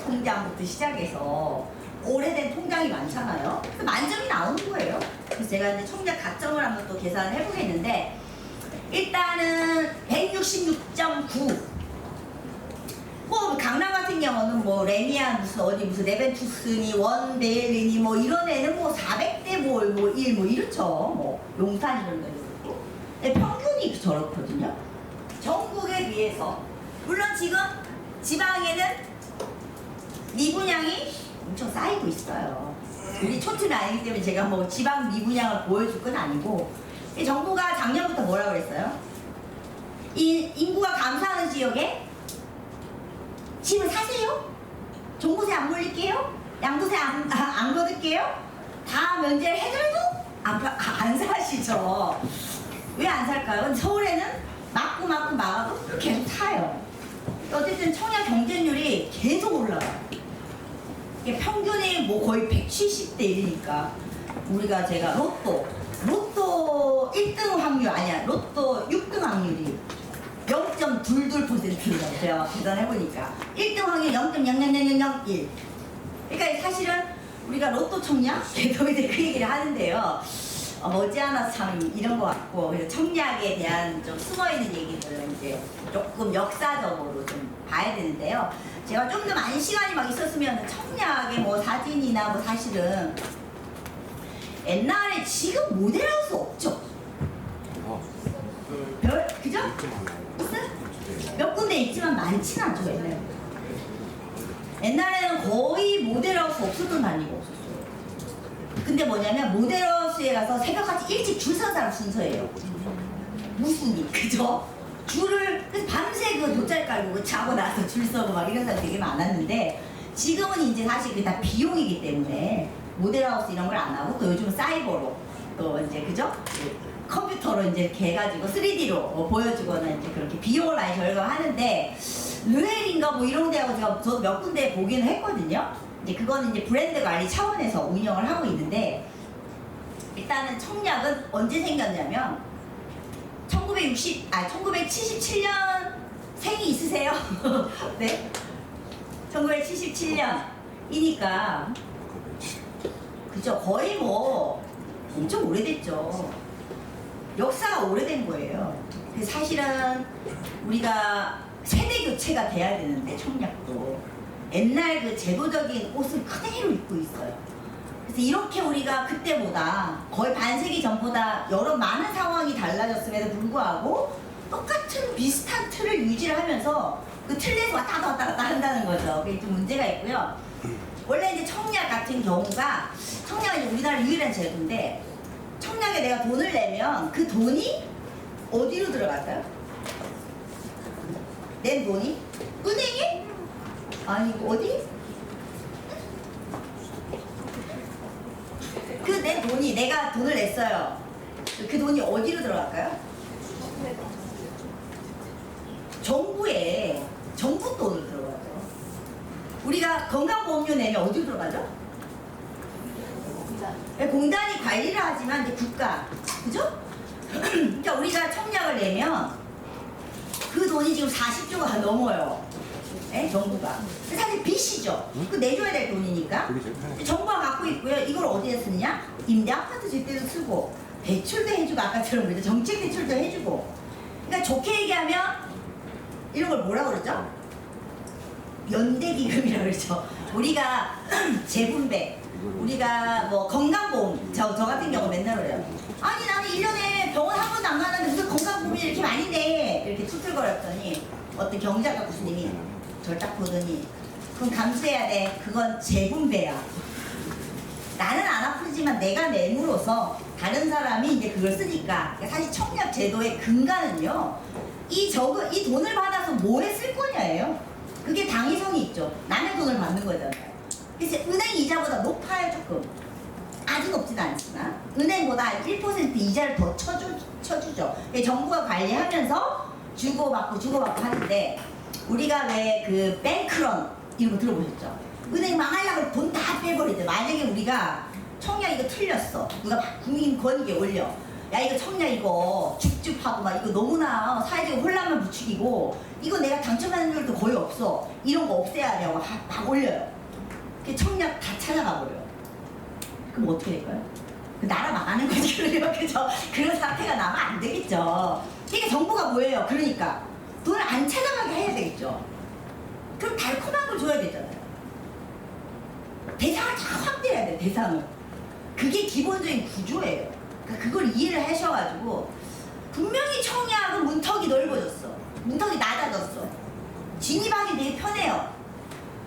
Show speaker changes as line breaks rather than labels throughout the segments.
통장부터 시작해서 오래된 통장이 많잖아요. 만점이 나오는 거예요. 그래서 제가 이제 청약 가점을 한번 또 계산을 해보겠는데, 일단은 166.9. 뭐 강남 같은 경우는 뭐 레미안 무슨 어디 무슨 레벤투스니 원데일리니 뭐 이런 애는 뭐 400대 뭐 1 뭐 이렇죠. 뭐 용산 이런 데도 그렇고. 근데 평균이 저렇거든요. 전국에 비해서. 물론 지금 지방에는 미분양이 엄청 쌓이고 있어요. 우리 초트는 아니기 때문에 제가 뭐 지방 미분양을 보여줄 건 아니고, 정부가 작년부터 뭐라고 그랬어요? 인구가 감소하는 지역에 집을 사세요? 종부세 안 물릴게요? 양도세 안 걷을게요? 다 면제를 해줘도 안 사시죠. 왜 안 살까요? 서울에는 막아도 계속 사요. 어쨌든 청약 경쟁률이 계속 올라가요. 이게 평균이 뭐 거의 170대 1이니까 우리가 제가 로또 1등 확률 아니야. 로또 6등 확률이 0.22%라고 제가 계산해보니까 1등 확률 0.00001. 그러니까 사실은 우리가 로또 청약 계속 이제 그 얘기를 하는데요. 머지않아서 참 이런 것 같고, 그래서 청약에 대한 좀 숨어있는 얘기들은 이제 조금 역사적으로 좀 봐야 되는데요. 제가 좀 더 많은 시간이 막 있었으면 청약의 뭐 사진이나 뭐 사실은 옛날에 지금 모델하우스 없죠? 그죠? 있어요? 몇 군데 있지만 많진 않죠, 옛날에. 옛날에는 거의 모델하우스 없었던 단위가 없었어요. 근데 뭐냐면 모델하우스에 가서 새벽까지 일찍 줄 선 사람 순서예요. 무순이, 그죠? 줄을 그래서 밤새 그 돗자리 깔고 자고 나서 줄 서고 막 이런 사람 되게 많았는데, 지금은 이제 사실 그게 다 비용이기 때문에 모델하우스 이런 걸 안 하고, 또 요즘은 사이버로 또 이제 그죠? 컴퓨터로 이제 이렇게 해가지고 3D로 보여주거나 이제 그렇게 비용을 많이 절감하는데, 르엘인가 뭐 이런 데하고 제가 저도 몇 군데 보기는 했거든요. 이제 그거는 이제 브랜드 관리 차원에서 운영을 하고 있는데, 일단은 청약은 언제 생겼냐면 1977년 생이 있으세요? 네? 1977년이니까 그죠? 거의 뭐 엄청 오래됐죠. 역사가 오래된 거예요. 사실은 우리가 세대 교체가 돼야 되는데, 청약도 옛날 그 제도적인 옷을 그대로 입고 있어요. 그래서 이렇게 우리가 그때보다 거의 반세기 전보다 여러 많은 상황이 달라졌음에도 불구하고 똑같은 비슷한 틀을 유지를 하면서 그 틀 내에서 왔다 갔다 한다는 거죠. 그게 좀 문제가 있고요. 원래 이제 청약 같은 경우가, 청약은 이제 우리나라 유일한 제도인데, 청약에 내가 돈을 내면 그 돈이 어디로 들어갈까요? 낸 돈이? 은행에? 아니 어디? 그 낸 돈이, 내가 돈을 냈어요. 그 돈이 어디로 들어갈까요? 정부에, 정부 돈으로 들어가죠. 우리가 건강보험료 내면 어디로 들어가죠? 공단이 관리를 하지만 이제 국가, 그죠? 그러니까 우리가 청약을 내면 그 돈이 지금 40조가 넘어요. 네? 정부가. 사실 빚이죠. 그 내줘야 될 돈이니까. 정부가 갖고 있고요. 이걸 어디에 쓰느냐? 임대 아파트 질 때도 쓰고, 대출도 해주고, 아까처럼 우리가 정책 대출도 해주고. 그러니까 좋게 얘기하면 이런 걸 뭐라고 그러죠? 연대기금이라고 그러죠. 우리가 재분배, 우리가 뭐 건강보험, 저 같은 경우 맨날 그래요. 아니 나는 1년에 병원 한 번도 안 가는데 무슨 건강보험이 이렇게 많이 돼, 이렇게 투틀거렸더니 어떤 경제학과 교수님이 저를 딱 보더니, 그건 감수해야 돼. 그건 재분배야. 나는 안 아프지만 내가 내므로서 다른 사람이 이제 그걸 쓰니까. 그러니까 사실 청약 제도의 근간은요, 이 돈을 받아서 뭐에 쓸 거냐예요. 그게 당위성이 있죠. 남의 돈을 받는 거잖아요. 그래서 은행 이자보다 높아요, 조금. 아주 높진 않지만 은행보다 1% 이자를 더 쳐주죠. 정부가 관리하면서 주고받고 하는데, 우리가 왜 그 뱅크런 이런 거 들어보셨죠? 은행 망하려고 돈 다 빼버리죠. 만약에 우리가 청약 이거 틀렸어, 누가 국민 권익에 올려, 야 이거 청약 이거 줍줍하고 막 이거 너무나 사회적 혼란만 부추기고 이거 내가 당첨하는 줄도 거의 없어. 이런 거 없애야 돼요. 막 올려요. 그 청약 다 찾아가 버려요. 그럼 어떻게 될까요? 나라 망하는 거지. 그죠? 그런 사태가 나면 안 되겠죠. 이게 정부가 뭐예요? 그러니까 돈을 안 찾아가게 해야 되겠죠. 그럼 달콤한 걸 줘야 되잖아요. 대상을 다 확대해야 돼. 대상을. 그게 기본적인 구조예요. 그러니까 그걸 이해를 하셔가지고 분명히 청약은 문턱이 넓어졌어. 문턱이 낮아졌어. 진입하기 되게 편해요.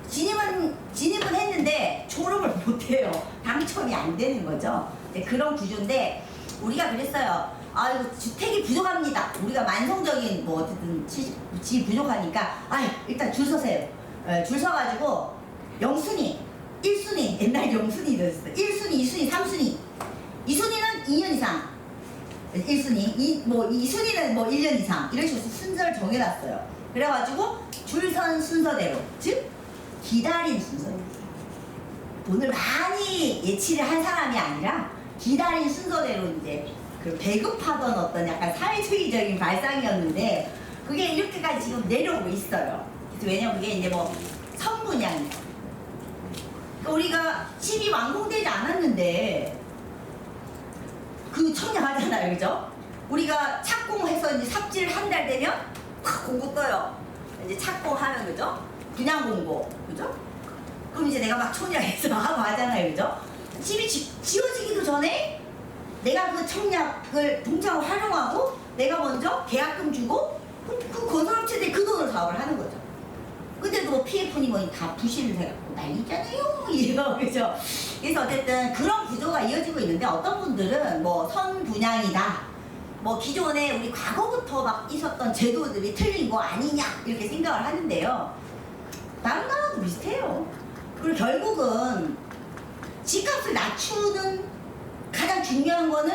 진입은 했는데 졸업을 못해요. 당첨이 안 되는 거죠. 네, 그런 구조인데 우리가 그랬어요. 아이고 주택이 부족합니다. 우리가 만성적인 뭐 어쨌든 집이 부족하니까 일단 줄 서세요. 줄 서가지고 영순위, 1순위, 옛날 영순위 이랬어요. 1순위, 2순위, 3순위. 2순위는 2년 이상. 1순위, 2순위는 뭐 1년 이상. 이런 식으로 순서를 정해놨어요. 그래가지고 줄 선 순서대로, 즉 기다린 순서예요. 돈을 많이 예치를 한 사람이 아니라 기다린 순서대로 이제 그 배급하던 어떤 약간 사회주의적인 발상이었는데 그게 이렇게까지 지금 내려오고 있어요. 그래서 왜냐면 그게 이제 뭐 선분양이에요. 그러니까 우리가 집이 완공되지 않았는데 그 청약하잖아요, 그죠? 우리가 착공해서 이제 삽질 한 달 되면 팍 공고 떠요. 이제 착공하면 그죠? 분양 공고, 그죠? 그럼 이제 내가 막 청약해서 하고 하잖아요, 그죠? 집이 지어지기도 전에 내가 그 청약을 동창을 활용하고 내가 먼저 계약금 주고 그 건설업체들이 그 돈으로 사업을 하는 거죠. 근데도 뭐 PF니 뭐니 다 부실을 해갖고 난리잖아요, 이거 그죠? 그래서 어쨌든 그런 구조가 이어지고 있는데 어떤 분들은 뭐 선분양이다. 뭐 기존에 우리 과거부터 막 있었던 제도들이 틀린 거 아니냐 이렇게 생각을 하는데요. 다른 나라도 비슷해요. 그리고 결국은 집값을 낮추는 가장 중요한 거는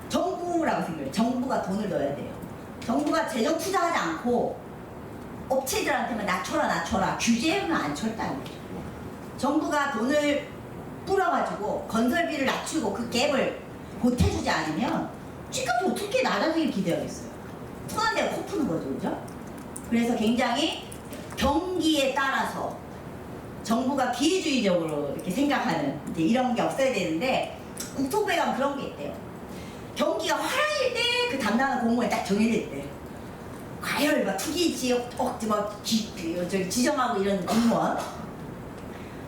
정부라고 생각해요. 정부가 돈을 넣어야 돼요. 정부가 재정 투자하지 않고 업체들한테만 낮춰라 규제는 안 철다는 거죠. 정부가 돈을 뿌려가지고 건설비를 낮추고 그 갭을 보태주지 않으면 집값이 어떻게 낮아지길 기대하겠어요. 푸는 데가 코 푸는 거죠, 그죠? 그래서 굉장히 경기에 따라서 정부가 기회주의적으로 이렇게 생각하는 이제 이런 게 없어야 되는데 국토부에 가면 그런 게 있대요. 경기가 화랑일 때 그 담당하는 공무원이 딱 정해져 있대요. 과열, 막 투기 지역 저기 지정하고 이런 공무원.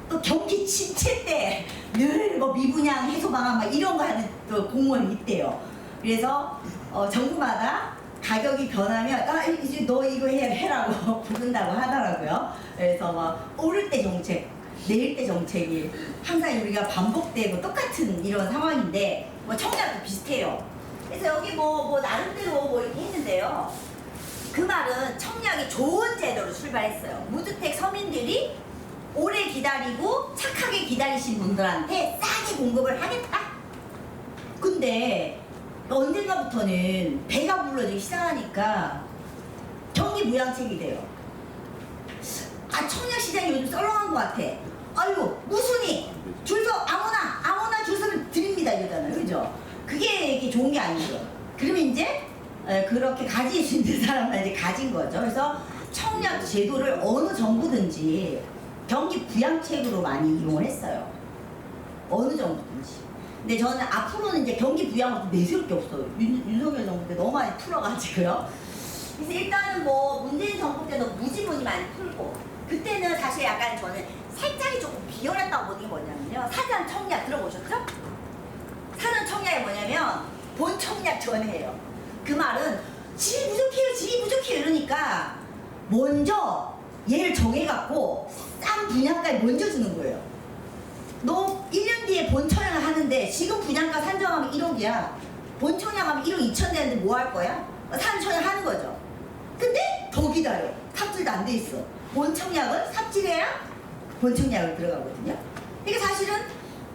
또 경기 침체 때 늘 뭐 미분양 해소 방안 막 이런 거 하는 또 공무원이 있대요. 그래서 정부마다 가격이 변하면 이제 너 이거 해라고 부른다고 하더라고요. 그래서 막 오를 때 정책, 내릴 때 정책이 항상 우리가 반복되고 똑같은 이런 상황인데 뭐 청약도 비슷해요. 그래서 여기 뭐 나름대로 뭐 이렇게 했는데요. 그 말은 청약이 좋은 제도로 출발했어요. 무주택 서민들이 오래 기다리고 착하게 기다리신 분들한테 싸게 공급을 하겠다. 근데 언젠가부터는 배가 불러지기 시작하니까 경기 부양책이 돼요. 청약 시장이 요즘 썰렁한 것 같아. 아이고 무순위 줄서 아무나 줄 서면 드립니다 이러잖아요, 그죠? 그게 이렇게 좋은 게 아니죠. 그러면 이제 그렇게 가질 수 있는 사람만 이제 가진 거죠. 그래서 청약 제도를 어느 정부든지 경기 부양책으로 많이 이용을 했어요. 어느 정부든지. 근데 저는 앞으로는 이제 경기 부양을 내세울 게 없어요. 윤석열 정부 때 너무 많이 풀어가지고요. 그래서 일단은 뭐 문재인 정부 때는 무지무지 많이 풀고 그때는 사실 약간 저는 살짝이 조금 비열했다고 보는 게 뭐냐면요. 사전 청약 들어보셨죠? 사전 청약이 뭐냐면 본 청약 전에예요. 그 말은 집이 부족해요 이러니까 먼저 얘를 정해갖고 싼 분양가에 먼저 주는 거예요. 너 1년 뒤에 본 청약을 하는데 지금 분양가 산정하면 1억이야. 본 청약하면 1억 2천 되는데 뭐 할 거야? 사전 청약 하는 거죠. 근데 더 기다려. 삽질도 안 돼 있어. 본 청약을 삽질해야 본 청약을 들어가거든요. 이게 사실은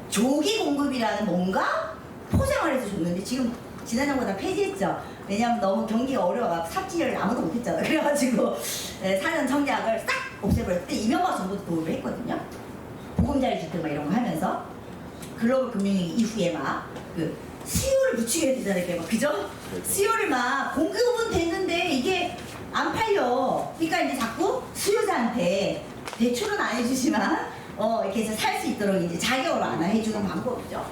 조기 공급이라는 뭔가 포장을 해서 줬는데 지금 지난 정부 다 폐지했죠. 왜냐면 너무 경기가 어려워 삽질을 아무도 못했잖아. 그래가지고 사전 청약을 싹 없애버렸을 때 이명박 정부도 도움을 했거든요. 보금자리 주택 막 이런 거 하면서 글로벌 금융위기 이후에 막 그 수요를 붙이게 되잖아요. 그죠? 수요를 막 공급은 됐는데 이게 안 팔려. 그러니까 이제 자꾸 수요자한테 대출은 안 해주지만 이렇게 해서 살 수 있도록 이제 자격으로 안 해주는 방법이죠.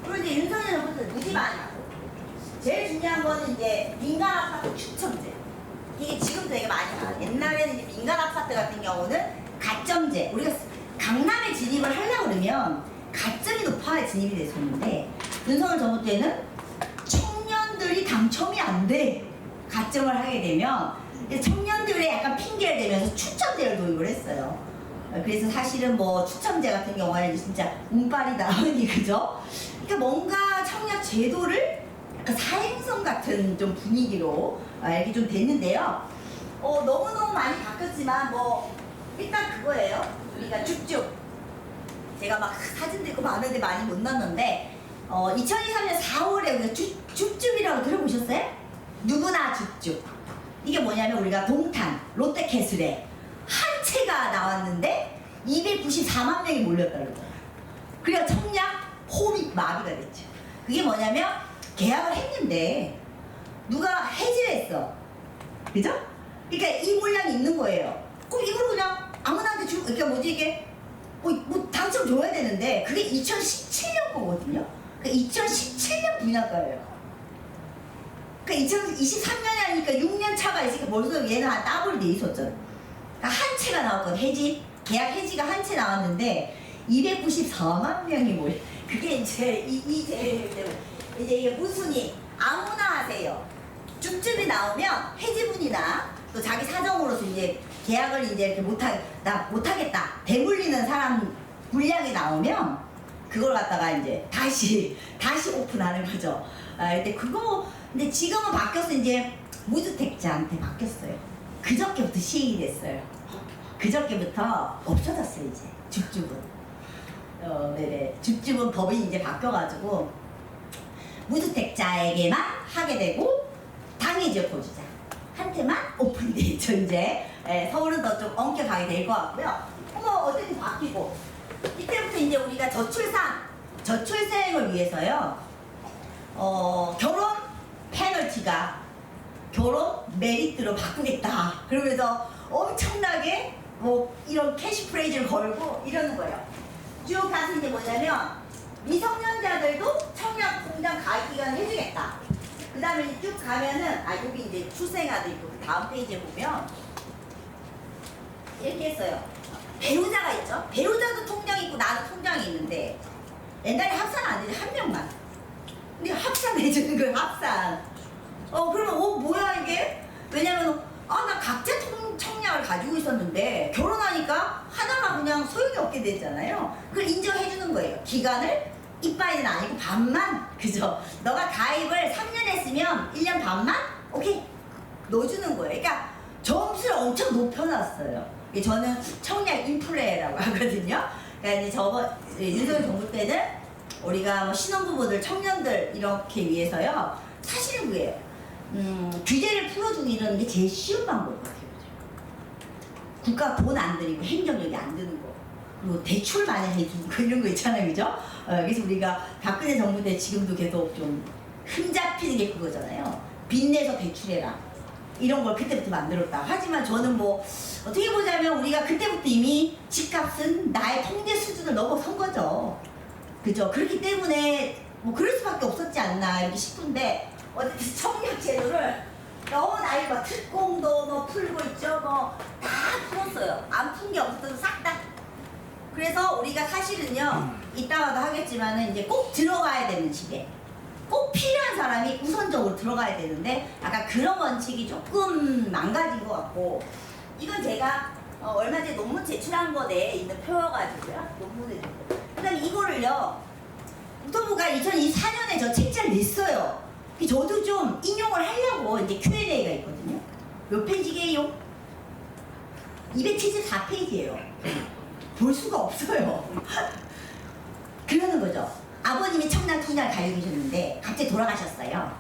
그리고 이제 윤석열 정부는 무지 많이 하고 제일 중요한 거는 이제 민간 아파트 추첨제. 이게 지금도 되게 많이 나와요. 옛날에는 이제 민간 아파트 같은 경우는 가점제. 우리가 강남에 진입을 하려고 그러면 가점이 높아야 진입이 됐었는데 윤석열 정부 때는 청년들이 당첨이 안 돼. 가점을 하게 되면 청년들의 약간 핑계를 대면서 추첨제를 도입을 했어요. 그래서 사실은 뭐 추첨제 같은 경우에는 진짜 운빨이다. 그죠? 그러니까 뭔가 청약 제도를 약간 사행성 같은 좀 분위기로 이렇게 좀 됐는데요. 너무너무 많이 바뀌었지만 뭐 일단 그거예요. 우리가 줍줍. 제가 막 사진도 있고 많은데 많이 못 넣었는데 2023년 4월에 우리가 줍줍이라고 들어보셨어요? 누구나 줍줍. 이게 뭐냐면 우리가 동탄 롯데캐슬에 한 채가 나왔는데 294만 명이 몰렸다는 거예요. 그래야 청약 홈이 마비가 됐죠. 그게 뭐냐면 계약을 했는데 누가 해지를 했어. 그죠? 그러니까 이 물량이 있는 거예요. 그럼 이걸 그냥 아무나한테 주고, 그러니까 뭐지 이게 뭐 당첨 줘야 되는데 그게 2017년 거거든요. 그러니까 2017년 분양가예요. 그러니까 2023년이 아니니까 6년 차가 있으니까 벌써 얘는 한 더블이 돼 있었잖아. 그러니까 한 채가 나왔거든. 해지 계약 해지가 한 채 나왔는데 294만 명이 몰려. 그게 이제 이제 이게 무순이 아무나 하세요. 줍줍이 나오면 해지분이나 또 자기 사정으로서 이제 계약을 이제 이렇게 못하겠다 대물리는 사람 물량이 나오면 그걸 갖다가 이제 다시 오픈하는 거죠. 근데 지금은 바뀌어서 이제 무주택자한테 바뀌었어요. 그저께부터 시행이 됐어요. 그저께부터 없어졌어요 이제 줍줍은. 네네. 줍줍은 법이 이제 바뀌어가지고 무주택자에게만 하게 되고 당해지역 보주자한테만 오픈돼 있죠 이제. 서울은 더 좀 엄격하게 될 것 같고요. 어쨌든 바뀌고 이때부터 이제 우리가 저출생을 위해서요. 결혼 페널티가 결혼 메리트로 바꾸겠다. 그러면서 엄청나게 뭐 이런 캐시프레이즈를 걸고 이러는 거예요. 쭉 가서 이제 뭐냐면 미성년자들도 청약 통장 가입 기간 해주겠다. 그 다음에 쭉 가면은 여기 이제 출생아도 있고 그 다음 페이지에 보면 이렇게 했어요. 배우자가 있죠. 배우자도 통장이 있고 나도 통장이 있는데 옛날에 합산 안 되지 한 명만. 근데 합산해주는 거예요. 합산. 그러면 뭐야 이게? 왜냐면 나 각자 청약을 가지고 있었는데 결혼하니까 하나가 그냥 소용이 없게 되잖아요. 그걸 인정해주는 거예요. 기간을 이빠이는 아니고 반만. 그죠? 너가 가입을 3년 했으면 1년 반만? 오케이. 넣어주는 거예요. 그러니까 점수를 엄청 높여놨어요. 저는 청약 인플레라고 하거든요. 그러니까 이제 윤석열 정부 때는 우리가 뭐 신혼부부들, 청년들 이렇게 위해서요. 사실은 그게요. 규제를 풀어주고 이러는 게 제일 쉬운 방법 같아요. 국가 돈 안 들이고 행정력이 안 드는 거. 그리고 대출 많이 해주고 이런 거 있잖아요. 그죠? 그래서 우리가 박근혜 정부 때 지금도 계속 좀 흠잡히는 게 그거잖아요. 빚내서 대출해라. 이런 걸 그때부터 만들었다. 하지만 저는 뭐 어떻게 보자면 우리가 그때부터 이미 집값은 나의 통제 수준을 넘어선 거죠. 그죠? 그렇기 때문에 뭐 그럴 수밖에 없었지 않나 이렇게 싶은데 어쨌든 청약 제도를 너무 나이 막 특공도 뭐 풀고 있죠. 뭐 다 풀었어요. 안 푼 게 없어도 싹 다. 그래서 우리가 사실은요 이따가도 하겠지만은 이제 꼭 들어가야 되는 시대. 꼭 필요한 사람이 우선적으로 들어가야 되는데 약간 그런 원칙이 조금 망가진 것 같고 이건 제가 얼마 전에 논문 제출한 거 내에 있는 표여가지고요 논문을 그다음에 이거를요 국토부가 2024년에 저 책자를 냈어요. 저도 좀 인용을 하려고 이제 Q&A가 있거든요. 몇 페이지게요? 274페이지예요. 볼 수가 없어요. 그러는 거죠. 아버님이 청약 통장을 가지고 계셨는데 갑자기 돌아가셨어요.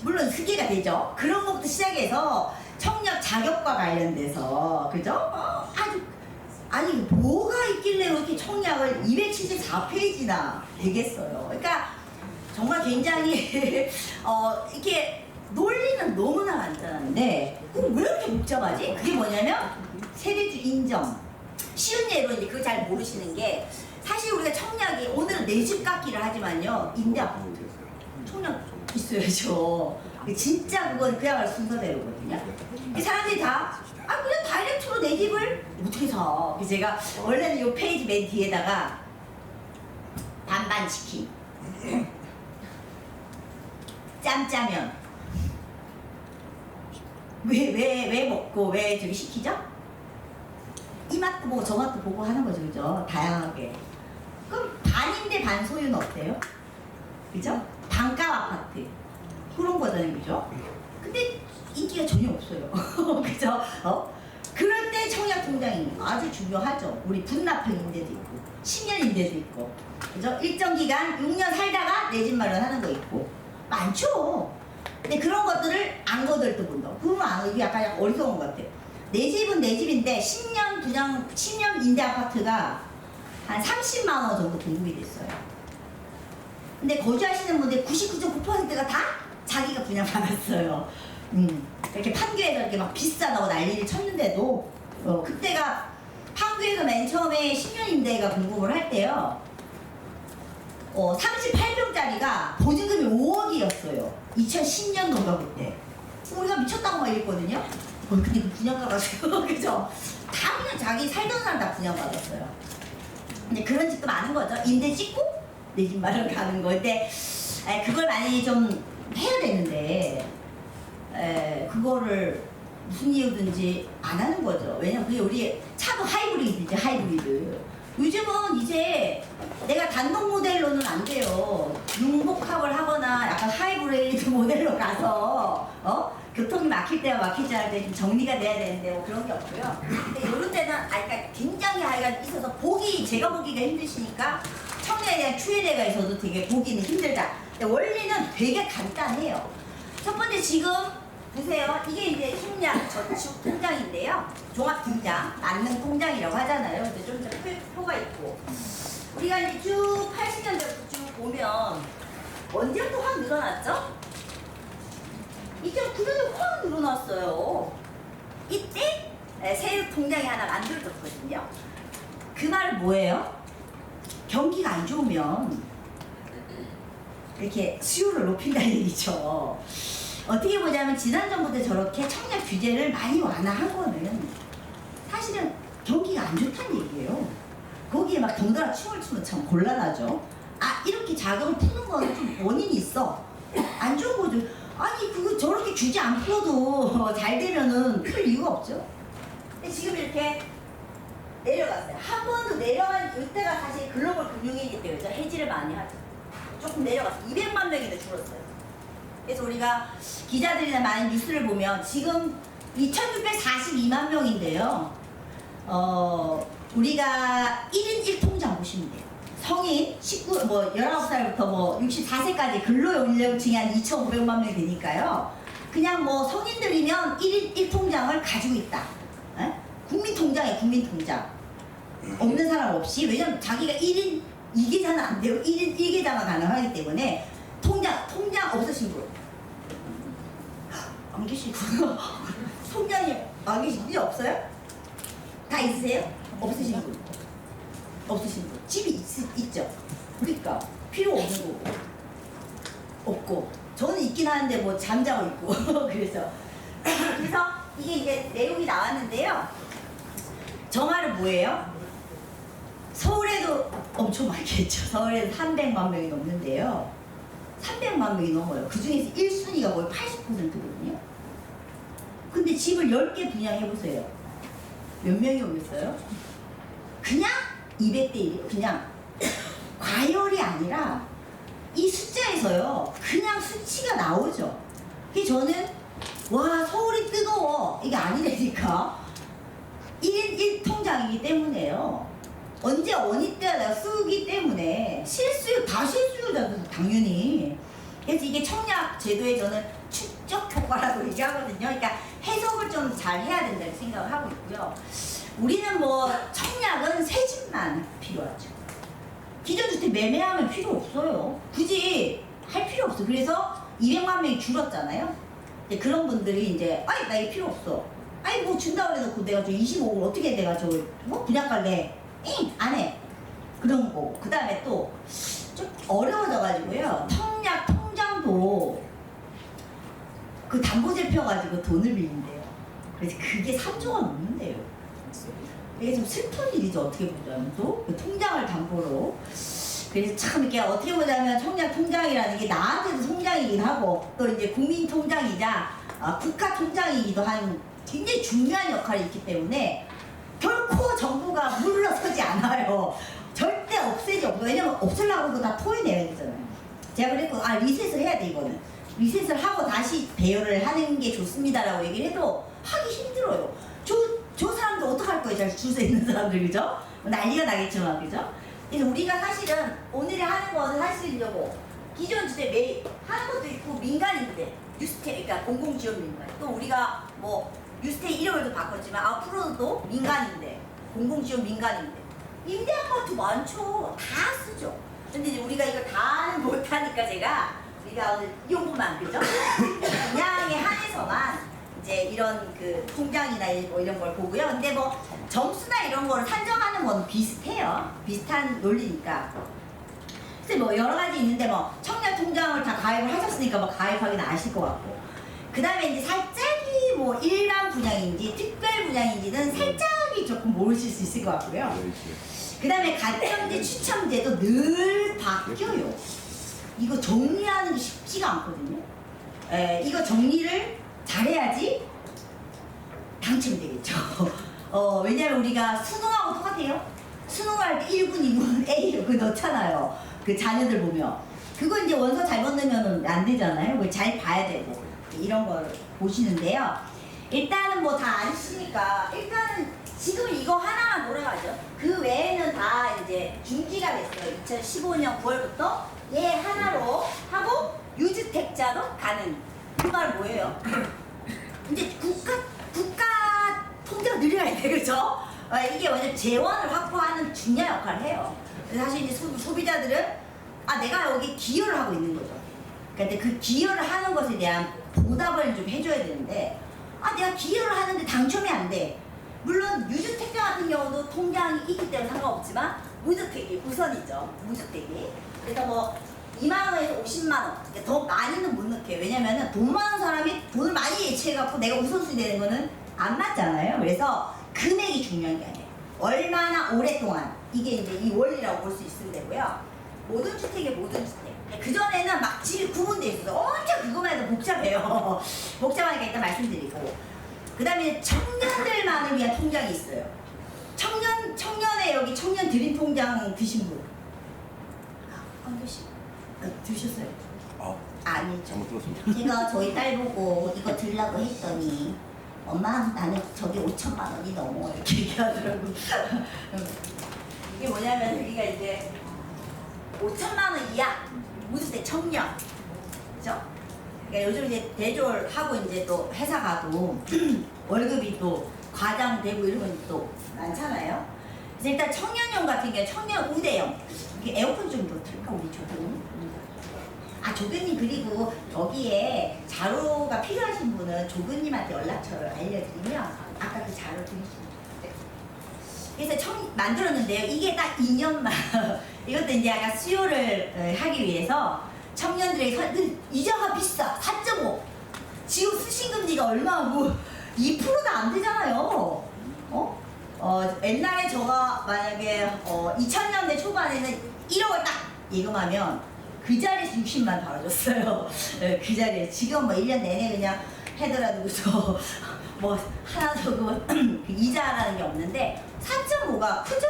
물론 스계가 되죠. 그런 것부터 시작해서 청약 자격과 관련돼서 그죠? 아니 뭐가 있길래 이렇게 청약을 274페이지나 되겠어요. 그러니까 정말 굉장히 이렇게 논리는 너무나 간단한데 그럼 왜 이렇게 복잡하지? 그게 뭐냐면 세대주 인정. 쉬운 예로 이제 그거 잘 모르시는 게 사실 우리가 청약이 오늘은 내 집 깎기를 하지만요 임대 아파트 청약 있어야죠. 진짜 그건 그야말로 순서대로거든요. 사람들이 다 그냥 다이렉트로 내 집을 어떻게 사? 그래서 제가 원래는 이 페이지 맨 뒤에다가 반반 치킨 짬짜면 왜 먹고 왜 저기 시키죠? 이 맛도 보고 저 맛도 보고 하는 거죠, 그죠? 다양하게. 그럼 반인데 반 소유는 어때요? 그죠? 반값 아파트 그런 거잖아요, 그죠? 근데 인기가 전혀 없어요, 그죠? 그럴 때 청약통장이 아주 중요하죠. 우리 분납형 임대도 있고 10년 임대도 있고, 그죠? 일정 기간 6년 살다가 내 집 마련하는 거 있고 많죠. 근데 그런 것들을 안 거들떠 본다. 그러면 이게 약간 어리석은 것 같아요. 내 집은 내 집인데 10년 임대 아파트가 한 30만 원 정도 공급이 됐어요. 근데 거주하시는 분들 99.9%가 다 자기가 분양받았어요. 이렇게 판교에서 이렇게 막 비싸다고 난리를 쳤는데도 그때가 판교에서 맨 처음에 10년 임대가 공급을 할 때요. 38평짜리가 보증금이 5억이었어요. 2010년도인가 그때. 우리가 미쳤다고 막 이랬거든요. 근데 그 분양가가 그죠? 다 그냥 자기 살던 사람 다 분양받았어요. 근데 그런 집도 많은 거죠. 임대 찍고 내 집 마련 가는 거. 근데 그걸 많이 좀 해야 되는데 그거를 무슨 이유든지 안 하는 거죠. 왜냐면 그게 우리 차도 하이브리드지, 하이브리드. 요즘은 이제 내가 단독 모델로는 안 돼요. 융복합을 하거나 약간 하이브리드 모델로 가서 교통이 막힐 때와 막히지 않을 때 좀 정리가 돼야 되는데 뭐 그런 게 없고요. 근데 이런 때는 그러니까 굉장히 하이가 있어서 제가 보기가 힘드시니까 청약에 대한 Q&A가 있어도 되게 보기는 힘들다. 근데 원리는 되게 간단해요. 첫 번째 지금 보세요. 이게 이제 청약저축통장인데요. 종합통장, 만능 통장이라고 하잖아요. 근데 좀 표가 있고 우리가 이제 쭉 80년대부터 쭉 보면 언제부터 확 늘어났죠? 2009년에 확 늘어났어요. 이때 새 통장이 하나 만들어졌거든요. 그 말은 뭐예요? 경기가 안 좋으면 이렇게 수요를 높인다는 얘기죠. 어떻게 보자면 지난전부터 저렇게 청약 규제를 많이 완화한 거는 사실은 경기가 안 좋다는 얘기예요. 거기에 막 덩달아 춤을 추면 참 곤란하죠. 이렇게 자금을 푸는 거는 좀 원인이 있어. 안 좋은 거죠. 그거 저렇게 규제 안 풀어도 잘 되면은 풀 이유가 없죠. 근데 지금 이렇게 내려갔어요. 한 번 더 내려간 이때가 사실 글로벌 금융위기 때문에 해지를 많이 하죠. 조금 내려갔어요. 200만 명이나 줄었어요. 그래서 우리가 기자들이나 많은 뉴스를 보면 지금 2,642만 명인데요. 우리가 1인 1통장 보시면 돼요. 성인 19살부터 64세까지 근로연령층이 한 2,500만 명이 되니까요. 그냥 성인들이면 1인 1통장을 가지고 있다. 국민통장이에요, 국민통장. 없는 사람 없이. 왜냐면 자기가 1인 2계좌는 안 되고 1인 1계좌가 가능하기 때문에 통장 없으신 분. 안 계시구나. 통장이 안 계신 분이 없어요? 다 있으세요? 없으신 분. 집이 있죠. 그러니까 필요 없는 거고. 없고. 저는 있긴 하는데 잠자고 있고. 그래서 이게 이제 내용이 나왔는데요. 저 말은 뭐예요? 서울에도 엄청 많겠죠. 서울에도 300만 명이 넘는데요. 300만 명이 넘어요. 그 중에서 1순위가 거의 80%거든요. 근데 집을 10개 분양해보세요. 몇 명이 오겠어요? 그냥 200대 1이에요. 그냥 과열이 아니라 이 숫자에서요. 그냥 수치가 나오죠. 그래서 저는 서울이 뜨거워. 이게 아니라니까. 1인 1통장이기 때문에요. 언제 어느 때가 내가 쓰기 때문에 다 실수요자도 당연히. 그래서 이게 청약 제도에 저는 축적 효과라고 얘기하거든요. 그러니까 해석을 좀 잘 해야 된다고 생각을 하고 있고요. 우리는 청약은 새 집만 필요하죠. 기존주택 매매하면 필요 없어요. 굳이 할 필요 없어. 그래서 200만 명이 줄었잖아요. 근데 그런 분들이 이제 아니 나 이거 필요 없어. 아니 뭐 준다고 해놓고 내가 저 25억 어떻게 내가 저 뭐 분양갈래? 안 해. 그런 거. 그 다음에 또 좀 어려워져가지고요. 청약 통장도 그 담보 잡혀가지고 돈을 빌린대요. 그래서 그게 3조가 넘는데요. 이게 좀 슬픈 일이죠. 어떻게 보자면 또 그 통장을 담보로. 그래서 참 이렇게 어떻게 보자면 청약 통장이라는 게 나한테도 통장이긴 하고 또 이제 국민 통장이자 국가 통장이기도 한 굉장히 중요한 역할이 있기 때문에 결코 정부가 물러서지 않아요. 절대 없애지 없고. 왜냐면 없애려고 그거 다 토해내야 되잖아요. 제가 그랬고 리셋을 해야 돼. 이거는 리셋을 하고 다시 배열을 하는 게 좋습니다라고 얘기를 해도 하기 힘들어요. 저 사람들 어떡할 거예요? 줄서 있는 사람들, 그죠? 난리가 나겠지만, 그죠? 그래서 우리가 사실은 오늘에 하는 거는 사실 이거 기존 주택 매입 하는 것도 있고 민간인데 뉴스택, 그러니까 공공지원 민간. 또 우리가 뭐 뉴스택 이름을 바꿨지만 앞으로는 또 민간인데 공공지원 민간인데 임대 아파트 많죠. 다 쓰죠. 근데 이제 우리가 이걸 다는 못하니까 우리가 오늘 이 부분만, 그죠? 분양에 한해서만 이제 이런 그 통장이나 뭐 이런 걸 보고요. 근데 뭐 점수나 이런 거를 산정하는 건 비슷해요. 비슷한 논리니까. 그래서 뭐 여러 가지 있는데 뭐 청약 통장을 다 가입을 하셨으니까 뭐 가입하기는 아실 것 같고. 그 다음에 이제 살짝이 뭐 일반 분양인지 특별 분양인지는 살짝이 조금 모르실 수 있을 것 같고요. 그 다음에 가점제 추첨제도 늘 바뀌어요. 이거 정리하는 게 쉽지가 않거든요. 이거 정리를 잘해야지 당첨되겠죠. 왜냐면 우리가 수능하고 똑같아요. 수능할 때 1군, 2군, A 그 넣잖아요. 그 자녀들 보면. 그거 이제 원서 잘못 넣으면 안 되잖아요. 그걸 잘 봐야 되고. 이런 걸 보시는데요. 일단은 뭐 다 아시니까 일단은 지금 이거 하나만 돌아가죠. 그 외에는 다 이제 중지가 됐어요. 2015년 9월부터 얘 하나로 하고 유주택자로 가는. 그 말 뭐예요? 이제 국가 통제가 늘려야 돼, 그죠? 이게 완전 재원을 확보하는 중요한 역할을 해요. 그래서 사실 이제 소비자들은 내가 여기 기여를 하고 있는 거죠. 그러니까 그 기여를 하는 것에 대한 보답을 좀 해줘야 되는데 내가 기여를 하는데 당첨이 안 돼. 물론 유주택자 같은 경우도 통장이 있기 때문에 상관없지만 무주택이 우선이죠. 무주택이. 그래서 뭐 2만 원에서 50만 원. 그러니까 더 많이는 못 넣게요. 왜냐면은 돈 많은 사람이 돈을 많이 예치해갖고 내가 우선순위 되는 거는 안 맞잖아요. 그래서 금액이 중요한 게 아니에요. 얼마나 오랫동안. 이게 이제 이 원리라고 볼 수 있으면 되고요. 모든 주택에 모든 주택. 그전에는 막 집이 구분돼 있어서 엄청 그거만 해도 복잡해요. 복잡하니까 일단 말씀드리고. 그 다음에 청년들만을 위한 통장이 있어요. 청년에 여기 청년 드림 통장 드신 분. 안 드시? 드셨어요? 아니죠.
잘못 들었습니다.
제가 저희 딸 보고 이거 들라고 했더니 엄마 나는 저기 5천만 원이 넘어 이렇게 얘기하더라고. 이게 뭐냐면 우리가 이제 5천만 원 이하 무주택 청년, 그죠? 그러니까 요즘 이제 대졸하고 이제 또 회사 가도 월급이 또 과장되고 이런 건 또 많잖아요. 그래서 일단 청년용 같은 게 청년 우대형. 이게 에어컨 좀 더 틀까 우리 조교님? 조교님 그리고 여기에 자료가 필요하신 분은 조교님한테 연락처를 알려드리면 아까 그 자료 드리시면 돼요. 그래서 만들었는데요. 이게 딱 2년만 이것도 이제 약간 수요를 하기 위해서 청년들의 이자가 비싸 4.5 지금 수신금리가 얼마 뭐 2%도 안 되잖아요. 옛날에 저가 만약에 2000년대 초반에는 1억을 딱 예금하면 그 자리에서 60만 벌어줬어요. 그 자리에 지금 뭐 1년 내내 그냥 해더라도 뭐 하나도 그 이자라는 게 없는데 4.5가 크죠?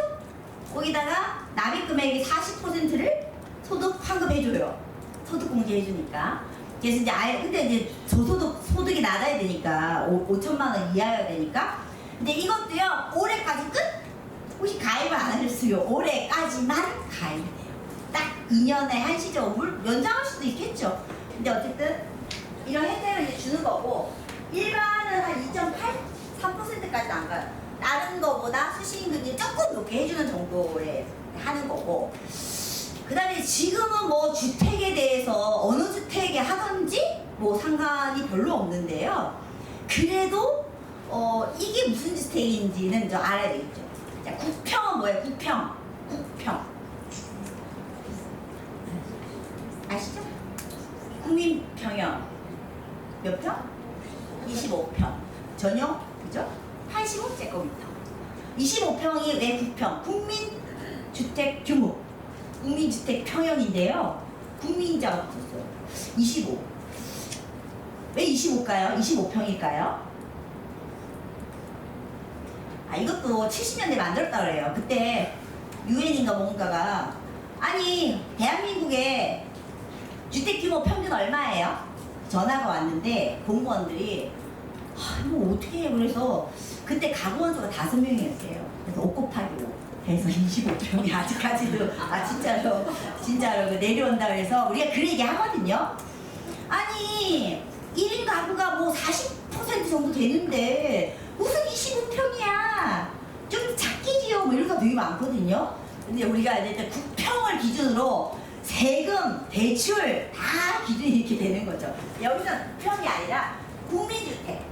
거기다가 납입 금액이 40%를 소득 환급해줘요. 소득 공제해주니까. 그래서 이제 근데 이제 저소득 소득이 낮아야 되니까 5천만 원 이하여야 되니까. 근데 이것도요 올해까지 끝? 혹시 가입을 안 하셨으면 올해까지만 가입돼요. 딱 2년에 한시적으로 연장할 수도 있겠죠. 근데 어쨌든 이런 혜택을 이제 주는 거고 일반은 한 2.8, 3%까지는 안 가요. 다른 거보다 수신금리 조금 높게 해주는 정도에 하는 거고. 그 다음에 지금은 뭐 주택에 대해서 어느 주택에 하든지 뭐 상관이 별로 없는데요. 그래도 이게 무슨 주택인지는 좀 알아야 되겠죠. 자, 국평은 뭐예요? 국평. 국평. 아시죠? 국민평형. 몇 평? 25평. 전용, 그죠? 85제곱미터. 25평이 왜 국평? 국민주택 규모. 국민주택 평형인데요. 국민자가 붙었어요. 25. 왜 25일까요? 25평일까요? 아, 이것도 70년대 만들었다 그래요. 그때 유엔인가 뭔가가 아니 대한민국의 주택규모 평균 얼마예요? 전화가 왔는데 공무원들이 이거 어떻게 해? 그래서 그때 가구원 수가 5명이었어요. 그래서 5 곱하기 5 해서 25평이 아직까지도 진짜로 내려온다 그래서 우리가 그 얘기 하거든요. 아니 1인 가구가 뭐 40% 정도 되는데 무슨 25평이야? 좀 작게지요. 뭐 이런 거 되게 많거든요. 근데 우리가 이제 국평을 기준으로 세금, 대출 다 기준이 이렇게 되는 거죠. 여기서 국평이 아니라 국민주택.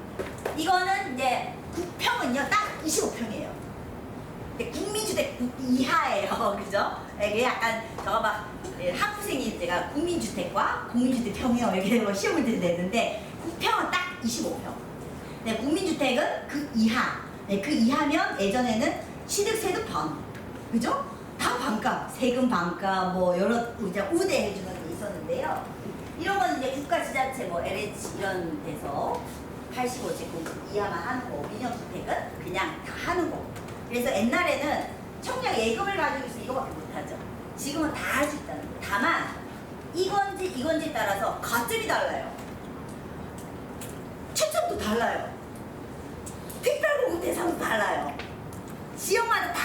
이거는 이제 국평은요 딱 25평이에요. 국민주택 이하예요. 그죠? 이게 약간 저가 막 학부생이 제가 국민주택과 국민주택 평형 이렇게 뭐 시험을 내는데 국평은 딱 25평. 네, 국민주택은 그 이하. 네, 그 이하면 예전에는 취득세도 반. 그죠? 다 반값. 세금 반값, 뭐 여러 우대 해주는 게 있었는데요. 이런 건 이제 국가지자체 뭐 LH 이런 데서 85제곱 이하만 하는 거. 민영주택은 그냥 다 하는 거. 그래서 옛날에는 청약 예금을 가지고 있으면 이거밖에 못하죠. 지금은 다 할 수 있다는 거예요. 다만 이건지 따라서 가점이 달라요. 초점도 달라요. 특별공급 대상도 달라요. 지역마다 다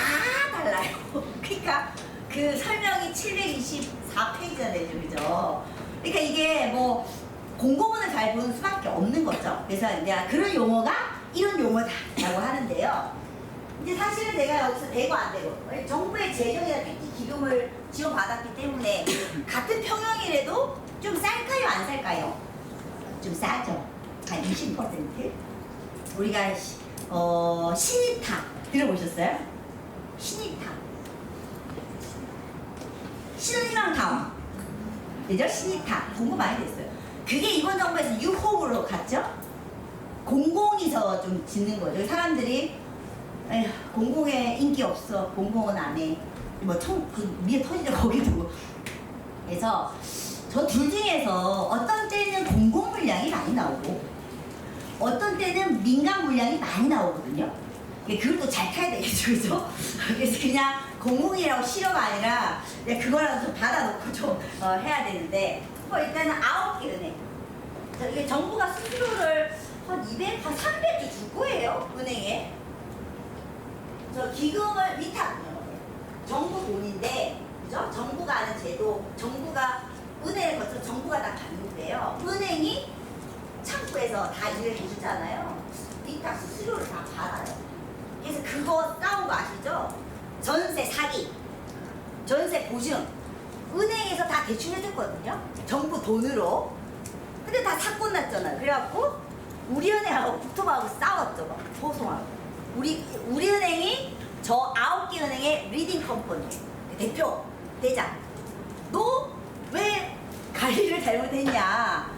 달라요. 그러니까 그 설명이 724페이지나 그죠? 그러니까 이게 뭐 공고문을 잘 보는 수밖에 없는 거죠. 그래서 내가 그런 용어가 이런 용어다라고 하는데요. 이제 사실은 내가 여기서 되고 안 되고 정부의 재정이나 특히 기금을 지원받았기 때문에 같은 평형이라도 좀 쌀까요 안 쌀까요? 좀 싸죠. 한 20%. 우리가 신입탑 들어보셨어요? 신입탑. 신혼희망타운. 그죠? 신입탑. 공부 많이 됐어요. 그게 이번 정부에서 6호로 갔죠? 공공에서 좀 짓는 거죠. 사람들이 에휴, 공공에 인기 없어. 공공은 안 해. 뭐 그 위에 터지죠 거기도. 그래서 저 둘 중에서 어떤 때는 공공 물량이 많이 나오고 어떤 때는 민간 물량이 많이 나오거든요. 그걸 또 잘 타야 되겠죠, 그죠? 그래서 그냥 공공이라고 싫어가 아니라 그거라도 좀 받아놓고 좀 해야 되는데 뭐 일단은 9개 은행. 이게 정부가 수수료를 한 200, 한 300조 줄 거예요, 은행에. 저 기금을 위탁은요. 정부 돈인데, 그죠? 정부가 하는 제도, 정부가 은행을 거쳐서 정부가 다 받는데요. 은행이 창구에서 다 일을 해주잖아요. 위탁 수수료를 다 받아요. 그래서 그거 싸운 거 아시죠? 전세 사기, 전세 보증, 은행에서 다 대출 해줬거든요. 정부 돈으로. 근데 다 사건 났잖아요. 그래갖고 우리 은행하고 국토부하고 싸웠죠. 막 소송하고. 우리 은행이 저 9개 은행의 리딩 컴퍼니 대표 대장. 너 왜 관리를 잘못했냐?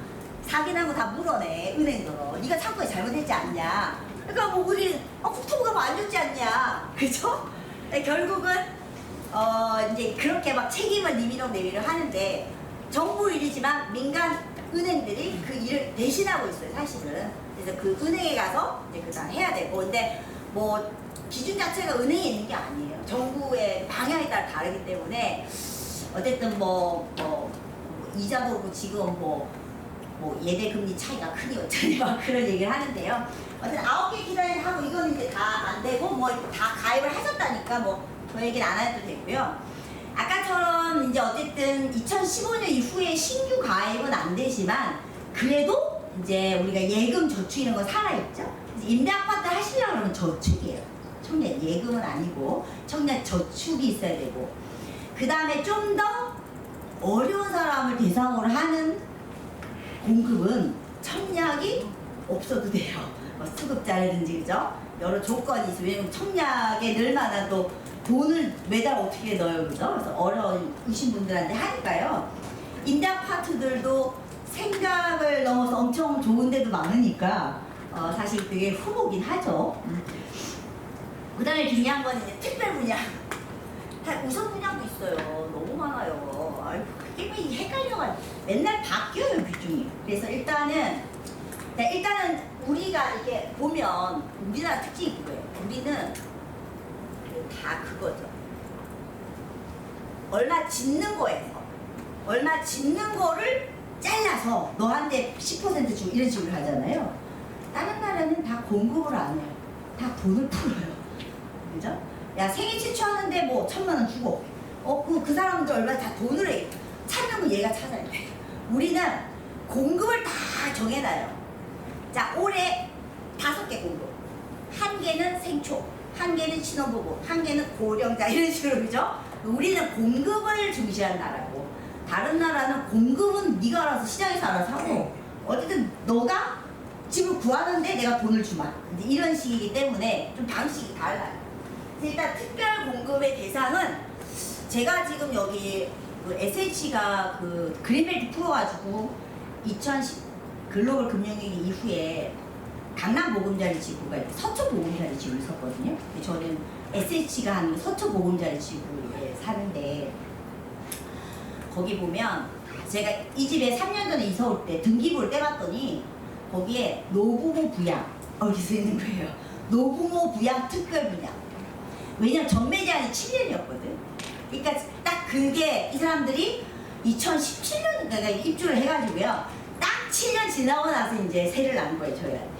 사기난 거 다 물어내 은행도. 네가 창구에 잘못했지 않냐? 그러니까 뭐 우리 국토부가 뭐 안 줬지 않냐? 그죠? 결국은 이제 그렇게 막 책임을 내밀어 하는데 정부 일이지만 민간 은행들이 그 일을 대신하고 있어요, 사실은. 그래서 그 은행에 가서 이제 그다음 해야 되고, 근데 뭐 기준 자체가 은행에 있는 게 아니에요. 정부의 방향에 따라 다르기 때문에 어쨌든 뭐 이자도 그렇고 지금 뭐 예대 금리 차이가 크니 어쩌니 막 그런 얘기를 하는데요. 어쨌든 9개 기간을 하고 이거는 이제 다 안 되고 뭐 다 가입을 하셨다니까 뭐 그 얘기는 안 해도 되고요. 아까처럼 이제 어쨌든 2015년 이후에 신규 가입은 안 되지만 그래도 이제 우리가 예금 저축 이런 거 살아있죠. 임대 아파트 하시려고 그러면 저축이에요. 청년 예금은 아니고 청년 저축이 있어야 되고, 그 다음에 좀 더 어려운 사람을 대상으로 하는 공급은 청약이 없어도 돼요. 뭐 수급자라든지 그죠? 여러 조건이 있어요. 왜냐면 청약에 넣을 만한 또 돈을 매달 어떻게 넣어요, 그죠? 그래서 어려우신 분들한테 하니까요. 임대 아파트들도 생각을 넘어서 엄청 좋은 데도 많으니까 사실 되게 후보긴 하죠. 그 다음에 중요한 건 이제 특별 분양. 다 우선 분양도 있어요. 너무 많아요. 아이고, 그게 왜 헷갈려가지고 맨날 바뀌어요, 규정이. 그래서 일단은 우리가 이게 보면 우리나라 특징이 그거예요. 우리는 다 그거죠. 얼마 짓는 거를 잘라서 너한테 10% 주고 이런 식으로 하잖아요. 다른 나라는 다 공급을 안 해요. 다 돈을 풀어요. 그죠? 야, 생애 최초하는데 뭐 1,000만 원 주고 그 사람들 얼마 다 돈을 해. 찾는 건 얘가 찾아야 돼. 우리는 공급을 다 정해놔요. 자, 올해 5개 공급. 1개는 생초, 1개는 신혼부부, 1개는 고령자 이런 식으로 그죠? 우리는 공급을 중시한 나라고, 다른 나라는 공급은 네가 알아서 시장에서 알아서 하고 어쨌든 너가 집을 구하는데 내가 돈을 주마 이제 이런 식이기 때문에 좀 방식이 달라요. 일단 특별 공급의 대상은 제가 지금 여기 그 SH가 그 그린벨트 풀어가지고 2010 글로벌 금융위기 이후에 강남 보금자리 지구가 서초 보금자리 지구를 썼거든요. 저는 SH가 하는 서초 보금자리 지구에 사는데 거기 보면 제가 이 집에 3년 전에 이사 올 때 등기부를 떼봤더니 거기에 노부모 부양 이렇게 써 있는 거예요. 노부모 부양 특별 분양. 왜냐면 전매 제한이 7년이었거든. 그러니까 딱 그게 이 사람들이 2017년인가 입주를 해가지고요. 딱 7년 지나고 나서 이제 세를 난 거예요, 저희한테.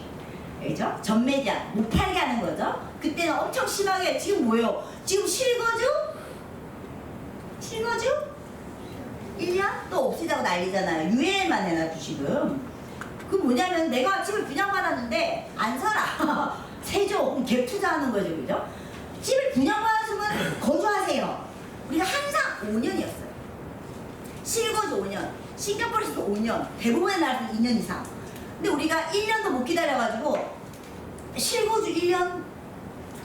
그죠? 전매 제한 못 팔게 하는 거죠. 그때는 엄청 심하게 지금 뭐예요? 지금 실거주 1년 또 없애자고 난리잖아요. 유예만 해놔도 지금. 그 뭐냐면 내가 집을 분양받았는데 안 살아. 세죠. 그럼 갭 투자하는 거죠, 그죠? 집을 분양받았으면 거주하세요. 우리가 항상 5년이었어요. 실거주 5년, 싱가포르에서 5년, 대부분의 나라에서 2년 이상. 근데 우리가 1년도 못 기다려가지고 실거주 1년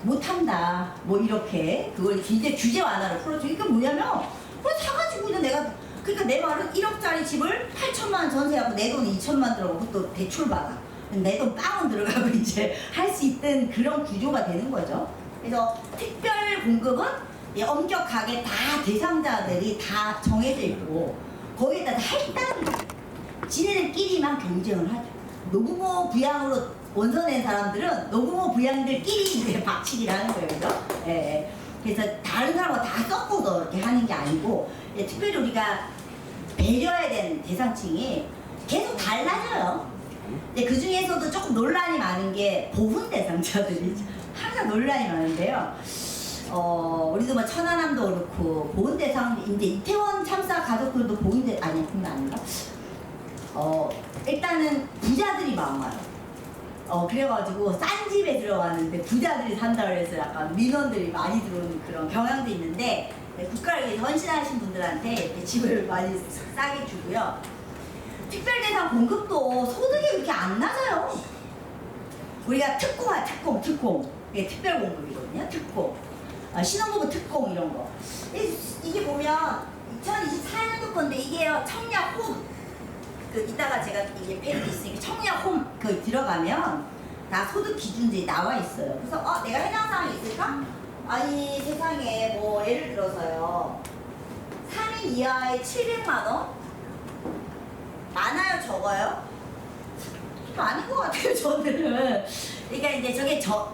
못한다. 뭐 이렇게 그걸 이제 규제 완화를 풀어줘. 그러니까 뭐냐면 그걸 사가지고 그냥 내가 그러니까 내 말은 1억짜리 집을 8천만 원 전세하고 내 돈 2천만 들어가고 또 대출 받아. 내 돈 빵원 들어가고 이제 할 수 있던 그런 구조가 되는 거죠. 그래서 특별 공급은 엄격하게 다 대상자들이 다 정해져 있고 거기에다 할당 지네들끼리만 경쟁을 하죠. 노부모 부양으로 원서 낸 사람들은 노부모 부양들끼리 이제 박치기를 하는 거예요, 그죠? 예. 그래서 다른 사람과 다 섞어서 이렇게 하는 게 아니고 특별히 우리가 배려해야 되는 대상층이 계속 달라져요. 근데 그 중에서도 조금 논란이 많은 게 보훈 대상자들이 항상 논란이 많은데요. 우리도 뭐 천안함도 그렇고 보훈 대상 이제 이태원 참사 가족들도 보훈 대 아니 그건 아닌가? 일단은 부자들이 많아요. 그래가지고 싼 집에 들어가는데 부자들이 산다 그래서 약간 민원들이 많이 들어오는 그런 경향도 있는데 국가를 위해서 헌신하신 분들한테 이렇게 집을 많이 싸게 주고요. 특별대상 공급도 소득이 그렇게 안 낮아요. 우리가 특공이야, 특공. 이게 특별 공급이거든요. 특공. 신혼부부 특공 이런 거. 이게 보면 2024년도 건데 이게요 청약홈. 이따가 제가 이게 페이지 있으니까 청약홈 거기 들어가면 다 소득 기준들이 나와 있어요. 그래서 내가 해당 사항이 있을까? 아니 세상에 뭐 예를 들어서요 3인 이하의 700만 원? 많아요, 적어요? 아닌 것 같아요, 저는. 그러니까 이제 저게 총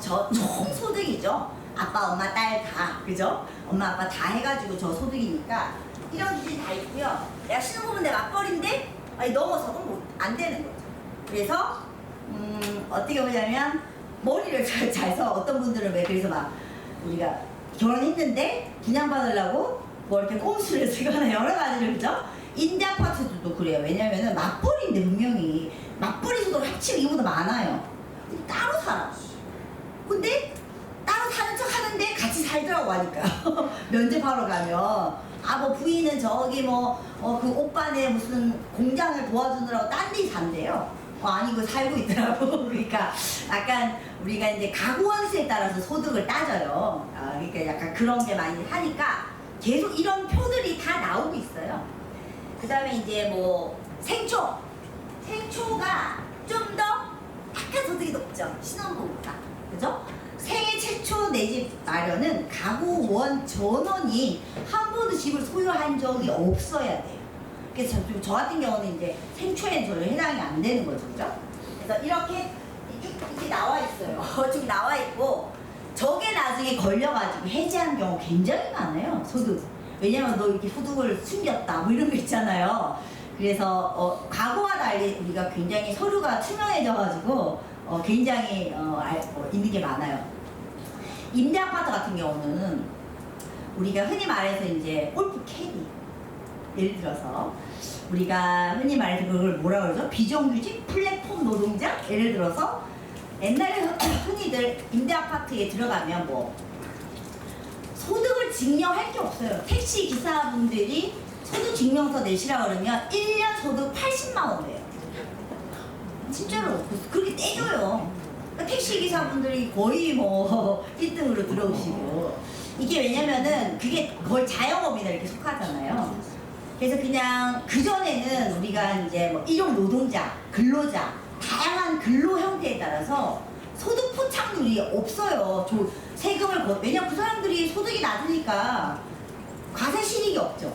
소득이죠. 아빠, 엄마, 딸 다, 그죠? 엄마, 아빠 다 해가지고 저 소득이니까 이런 기준이 다 있고요. 내가 신혼부부 내 맞벌인데 넘어서도 안 되는 거죠. 그래서 어떻게 보냐면 머리를 잘 써. 어떤 분들은 왜 그래서 막 우리가 결혼했는데 분양받으려고 뭐 이렇게 꼼수를 쓰거나 여러 가지를 그죠? 임대 아파트도 그래요. 왜냐면은 맞벌이인데 분명히 맞벌이 수도 합치면 이보다 많아요. 따로 살아. 근데 따로 사는 척 하는데 같이 살더라고 하니까. 면접하러 가면. 아, 뭐 부인은 저기 그 오빠네 무슨 공장을 도와주느라고 딴 데 산대요. 아니, 그 살고 있더라고. 그러니까 약간 우리가 이제 가구원수에 따라서 소득을 따져요. 그러니까 약간 그런 게 많이 하니까 계속 이런 표들이 다 나오고 있어요. 그 다음에 이제 뭐 생초. 생초가 좀 더 약간 소득이 높죠. 신혼부부가. 그죠? 생애 최초 내 집 마련은 가구원 전원이 한 번도 집을 소유한 적이 없어야 돼요. 그래서 저 같은 경우는 이제 생초에 전혀 해당이 안 되는 거죠. 그죠? 그래서 이렇게 나와 있어요. 쭉 나와 있고, 저게 나중에 걸려가지고 해지하는 경우 굉장히 많아요. 소득. 왜냐면 너 이렇게 소득을 숨겼다 뭐 이런 거 있잖아요. 그래서 과거와 달리 우리가 굉장히 서류가 투명해져가지고 굉장히 있는 게 많아요. 임대 아파트 같은 경우는 우리가 흔히 말해서 이제 골프 캐디, 예를 들어서 우리가 흔히 말해서 그걸 뭐라 그러죠? 비정규직 플랫폼 노동자? 예를 들어서 옛날에 흔히들 임대 아파트에 들어가면 뭐 소득을 증명할 게 없어요. 택시 기사분들이 소득 증명서 내시라 그러면 1년 소득 80만 원 돼요. 진짜로 그렇게 떼줘요. 그러니까 택시 기사분들이 거의 뭐 1등으로 들어오시고, 이게 왜냐면은 그게 거의 자영업이나 이렇게 속하잖아요. 그래서 그냥 그전에는 우리가 이제 뭐 일용 노동자, 근로자, 다양한 근로 형태에 따라서 소득 포착률이 없어요. 세금을 왜냐면 그 사람들이 소득이 낮으니까 과세 실익이 없죠.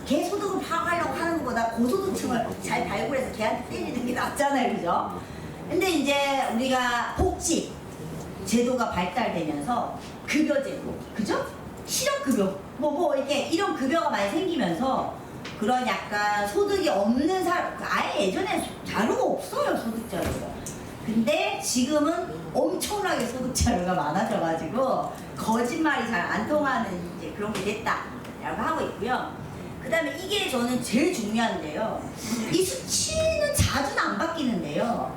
걔 소득을 파악하려고 하는 것보다 고소득층을 잘 발굴해서 걔한테 때리는 게 낫잖아요. 그죠? 근데 이제 우리가 복지 제도가 발달되면서 급여제도, 그죠? 실업급여, 이렇게 이런 급여가 많이 생기면서 그런 약간 소득이 없는 사람, 아예 예전에 자료가 없어요, 소득 자료가. 근데 지금은 엄청나게 소득 자료가 많아져가지고 거짓말이 잘 안 통하는 이제 그런 게 됐다라고 하고 있고요. 그 다음에 이게 저는 제일 중요한데요. 이 수치는 자주는 안 바뀌는데요.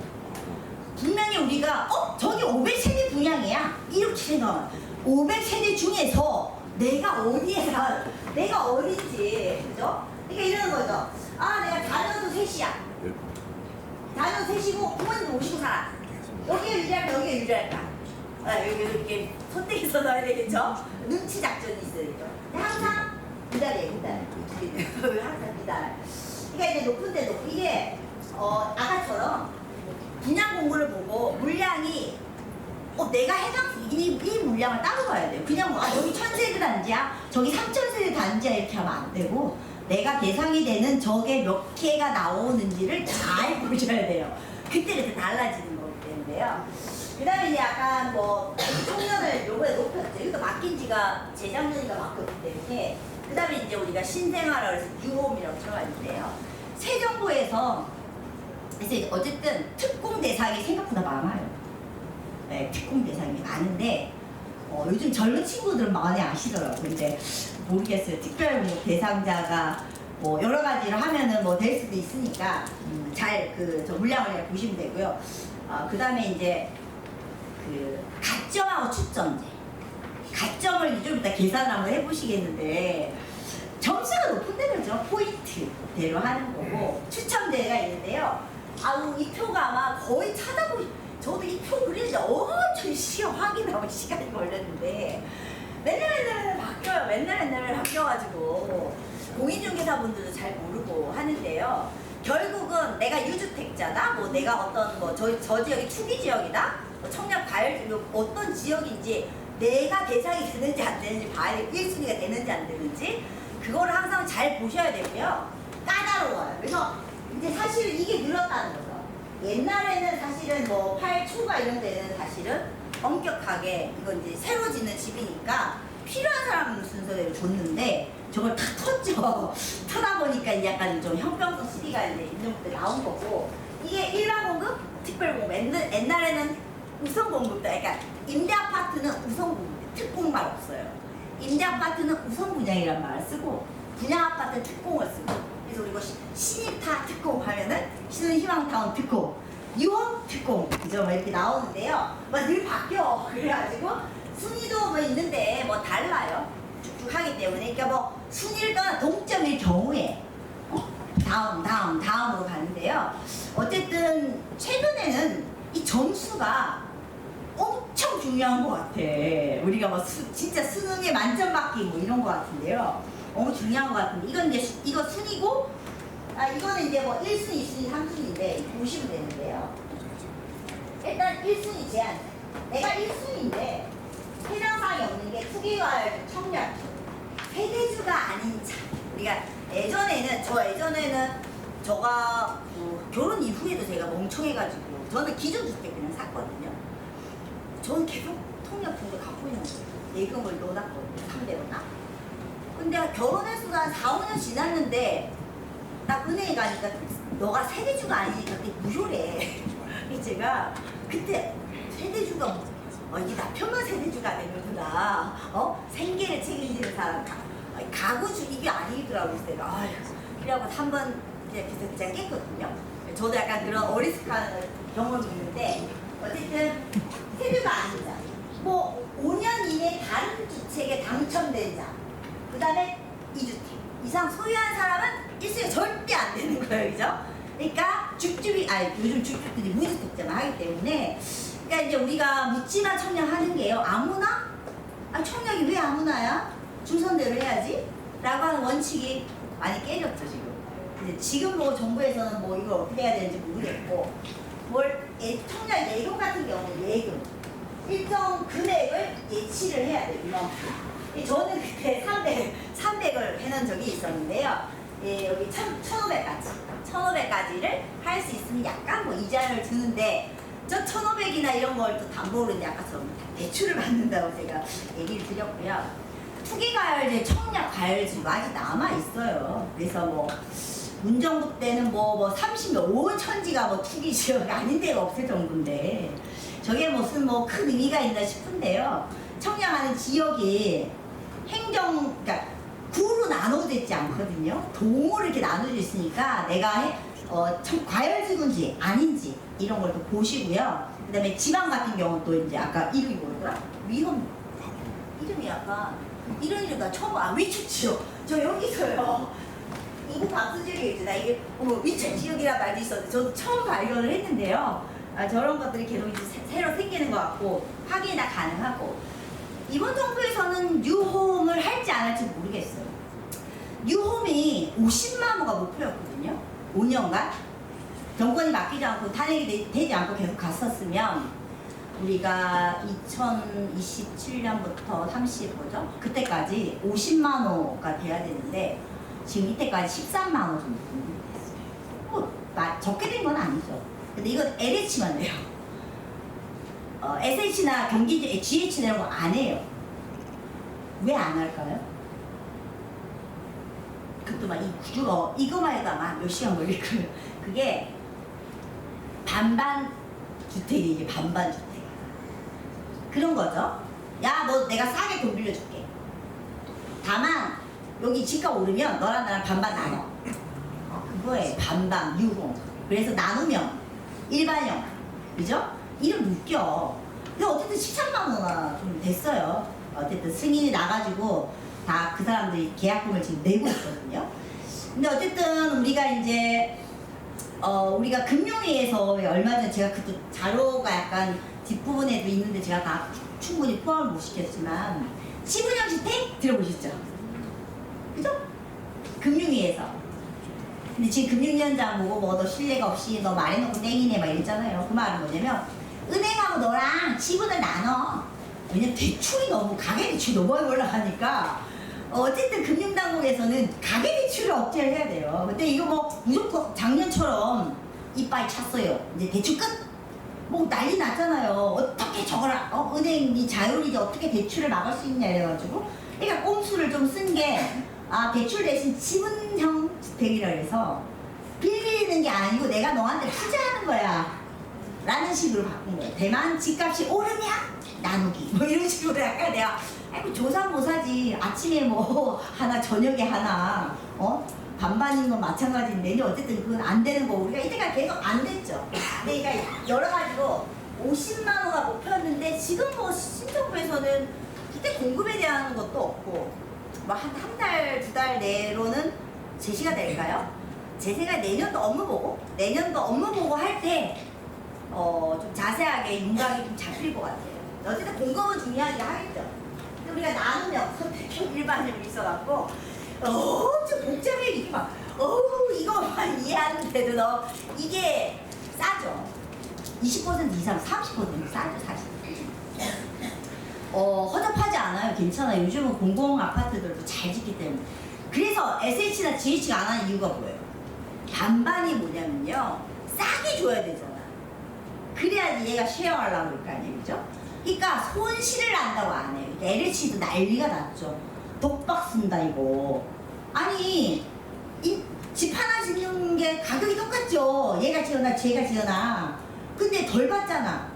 분명히 우리가 저기 500세대 분양이야 이렇게 생각하면 500세대 중에서 내가 어딘지, 그죠? 그러니까 이러는 거죠. 아, 내가 자녀도 셋이야. 자녀도 셋이고 부모님도 오시고 살아. 여기에 유지할까, 여기에 유지할까? 여기 이렇게 선택해서 넣어야 되겠죠? 눈치 작전이 있어야죠. 항상 기다려. 항상 기다려. 그러니까 이제 높은 데 높고, 이게 아까처럼 분양 공고를 보고 물량이 내가 이 물량을 따로 봐야 돼요. 그냥 여기 1000세대 단지야, 저기 3000세대 단지야 이렇게 하면 안 되고, 내가 대상이 되는 저게 몇 개가 나오는지를 잘 보셔야 돼요. 그때 달라지는 거기 때문에요. 그 다음에 이제 약간 청년을 요번에 높였죠. 이것도 맡긴 지가 재작년인가 맡겼기 때문에. 그 다음에 이제 우리가 신생아라 그래서 유홈이라고 들어가 있는데요. 새 정부에서 그래서 어쨌든 특공 대상이 생각보다 많아요. 네, 특공 대상이 많은데 요즘 젊은 친구들은 많이 아시더라고요. 근데 모르겠어요. 특별 대상자가 여러 가지를 하면은 될 수도 있으니까 잘 저 물량을 잘 보시면 되고요. 그 다음에 이제 가점하고 추점제. 가점을 좀 이따 계산을 한번 해보시겠는데, 점수가 높은 데로죠. 포인트대로 하는 거고, 추첨제가 있는데요. 이 표가 아마 거의 저도 이 표 그리는데 엄청 확인하고 시간이 걸렸는데, 맨날 바뀌어요. 맨날 바뀌어가지고 공인중개사분들도 잘 모르고 하는데요. 결국은 내가 유주택자다, 내가 어떤 저 지역이 투기 지역이다, 청약 과열 어떤 지역인지 내가 대상이 되는지 안 되는지 봐야 되고, 1순위가 되는지 안 되는지 그거를 항상 잘 보셔야 되고요. 까다로워요. 그래서 이제 사실 이게 늘었다는 거죠. 옛날에는 사실은 8초가 이런 데는 사실은 엄격하게 이건 이제 새로 짓는 집이니까 필요한 사람 순서대로 줬는데, 저걸 다 텄죠. 터다 보니까 약간 좀 형평성 시비가 이제 있는 것들이 나온 거고, 이게 일반 공급, 특별 공급. 옛날에는 우선 공급도, 그러니까 임대 아파트는 우선 공급, 특공말 없어요. 임대 아파트는 우선 분양이란 말을 쓰고, 분양 아파트는 특공을 쓰고. 그래서 우리가 신입타 특공 하면은 신혼희망타운 특공, 유홈 특공, 그죠? 이렇게 나오는데요. 늘 바뀌어. 그래가지고 순위도 뭐 있는데 뭐 달라요. 쭉쭉 하기 때문에. 그러니까 뭐 순위를 떠나 동점일 경우에 다음으로 가는데요. 어쨌든 최근에는 이 점수가 엄청 중요한 것 같아. 우리가 뭐 진짜 수능에 만점 받기 뭐 이런 것 같은데요. 너무 중요한 것 같은데 이건 이제 이거 순위고 이거는 이제 뭐 1순위, 2순위, 3순위인데 보시면 되는데요. 일단 1순위 제한. 내가 1순위인데 해당사항이 없는 게 투기과열, 청약, 세대주가 아닌 차. 우리가 예전에는 저가 결혼 이후에도 제가 멍청해가지고 저는 기존주택 그냥 샀거든요. 저는 계속 통역증도 갖고 있는 거예요. 예금을 넣어놨거든요. 300원나. 근데 결혼해서 한 4, 5년 지났는데 딱 은행에 가니까 너가 세대주가 아니니까 그게 무효래. 제가 그때 세대주가 이게 나 편만 세대주가 되는구나. 생계를 책임지는 사람 가구주 이게 아니더라고요. 제가 아휴 그래갖고 한번 이렇게 제가 깼거든요. 저도 약간 그런 어리숙한 경험이 있는데 어쨌든 세대가 아니다. 뭐 5년 이내 다른 주택에 당첨된 자, 그 다음에 2주택 이상 소유한 사람은 1순위가 절대 안 되는 거예요, 그죠? 그러니까 요즘 줍줍들이 무주택자만 하기 때문에, 그러니까 이제 우리가 묻지마 청약하는 게요, 아무나? 청약이 왜 아무나야? 준선대로 해야지? 라고 하는 원칙이 많이 깨졌죠, 지금. 근데 지금 뭐 정부에서는 뭐 이걸 어떻게 해야 되는지 모르겠고, 청약 예금 같은 경우는 예금. 일정 금액을 예치를 해야 돼요, 이만큼. 저는 그때 300을 해놓은 적이 있었는데요. 예, 여기 1,500까지를 할 수 있으면 약간 뭐 이자를 주는데, 저 1,500이나 이런 걸 또 담보로 이제 아까처럼 대출을 받는다고 제가 얘기를 드렸고요. 투기과열제, 청약과열제가 아직 남아있어요. 그래서 뭐, 문정부 때는 뭐 30몇, 5천지가 뭐 투기 지역이 아닌 데가 없을 정도인데, 저게 무슨 뭐 큰 의미가 있나 싶은데요. 청약하는 지역이 그러니까 구로 나눠져 있지 않거든요. 동으로 이렇게 나눠져 있으니까 내가 과열지구인지 아닌지 이런 걸 또 보시고요. 그 다음에 지방 같은 경우는 또 이제 아까 이름이 뭐더라? 이름이 약간 이런 이름 나 처음 위축 지역. 저 여기서요. 이거 박수지역이 있잖아. 이게 위축 지역이란 말도 있었는데 저도 처음 발견을 했는데요. 저런 것들이 계속 이제 새로 생기는 것 같고 확인이 다 가능하고, 이번 정부에서는 뉴홈을 할지 안 할지 모르겠어요. 뉴홈이 50만 호가 목표였거든요. 5년간 정권이 바뀌지 않고 탄핵이 되지 않고 계속 갔었으면 우리가 2027년부터 35죠? 그때까지 50만 호가 돼야 되는데 지금 이때까지 13만 호 정도 됐어요. 뭐 적게 된 건 아니죠. 근데 이건 LH만 돼요. SH나 경기 GH나 이런 거 안 해요. 왜 안 할까요? 그것도 막 이 구조가 이거만 해도 아마 몇 시간 걸릴 거예요. 그게 반반 주택이 이게 반반 주택 그런 거죠. 야, 너 내가 싸게 돈 빌려줄게. 다만 여기 집값 오르면 너랑 나랑 반반 나눠. 그거에 반반 유홈. 그래서 나누면 일반형, 그죠? 이름 웃겨. 근데 어쨌든 13만 원가 좀 됐어요. 어쨌든 승인이 나가지고 다 그 사람들이 계약금을 지금 내고 있거든요. 근데 어쨌든 우리가 이제 우리가 금융위에서 얼마 전에 제가 그것도 자료가 약간 뒷부분에도 있는데 제가 다 충분히 포함을 못 시켰지만 시분형 주택 들어보셨죠? 그죠? 금융위에서. 근데 지금 금융위원장 보고 뭐 너 신뢰가 없이 너 말해놓고 땡이네 막 이랬잖아요. 그 말은 뭐냐면 은행하고 너랑 지분을 나눠. 왜냐면 대출이 너무 가계대출이 너무 많이 올라가니까 어쨌든 금융당국에서는 가계대출을 억제를 해야 돼요. 근데 이거 뭐 무조건 작년처럼 이빨 찼어요. 이제 대출 끝? 뭐 난리 났잖아요. 어떻게 저걸 은행이 자율이지 어떻게 대출을 막을 수 있냐 이래가지고 그러니까 꼼수를 좀 쓴 게 대출 대신 지분형 주택이라 해서 빌리는 게 아니고 내가 너한테 투자하는 거야 라는 식으로 바꾼 거예요. 대만 집값이 오르냐? 나누기 뭐 이런 식으로 약간 내가 조삼모사지 아침에 뭐 하나 저녁에 하나 반반인 건 마찬가지인데 어쨌든 그건 안 되는 거 우리가 이때까지 계속 안 됐죠. 그러니까 여러 가지로 50만 원가 목표였는데 지금 뭐 신정부에서는 그때 공급에 대한 것도 없고 뭐 한 달, 두 달 내로는 제시가 될까요? 제 생각에 내년도 업무 보고 할 때 좀 자세하게 윤곽이 좀 잡힐 것 같아요. 어쨌든 공급은 중요하게 하겠죠. 근데 우리가 나누면 선택형 일반을 있어갖고 엄청 복잡해. 이게 막 이거만 이해하는데도 이게 싸죠. 20% 이상 30% 싸죠 사실. 허접하지 않아요. 괜찮아요. 요즘은 공공 아파트들도 잘 짓기 때문에. 그래서 SH나 GH가 안 하는 이유가 뭐예요? 반반이 뭐냐면요, 싸게 줘야 되잖아. 그래야지 얘가 쉐어하려고 그럴 거 아니에요, 그죠? 그러니까 손실을 난다고 안 해요. LH도 난리가 났죠. 독박 쓴다 이거. 아니 집 하나 짓는 게 가격이 똑같죠. 얘가 지어나 쟤가 지어나. 근데 덜 받잖아.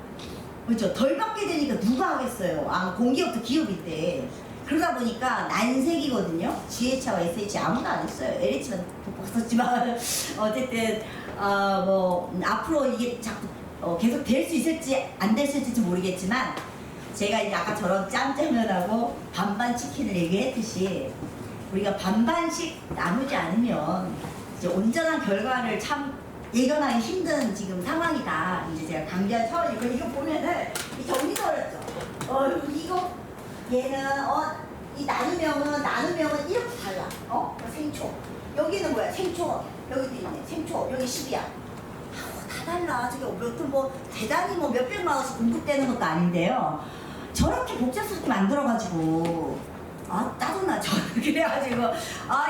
그렇죠? 덜 받게 되니까 누가 하겠어요? 공기업도 기업인데. 그러다 보니까 난색이거든요. GH와 SH 아무도 안 했어요. LH만 독박 썼지만 어쨌든 뭐 앞으로 이게 자꾸 계속 될 수 있을지 안 될 수 있을지 모르겠지만, 제가 이제 아까 저런 짬짜면하고 반반 치킨을 얘기했듯이 우리가 반반씩 나누지 않으면 이제 온전한 결과를 참 예견하기 힘든 지금 상황이다. 이제 제가 강조한 차원이고, 이거 보면은 이 정리가 어렵죠. 이거 얘는 이 나누명은 이렇게 달라. 생초. 여기는 뭐야? 생초. 여기도 있네. 생초. 여기 10이야. 다 달라. 저게 뭐 대단히 뭐 몇백만 원씩 공급되는 것도 아닌데요. 저렇게 복잡스럽게 만들어가지고 짜증나. 저는 그래가지고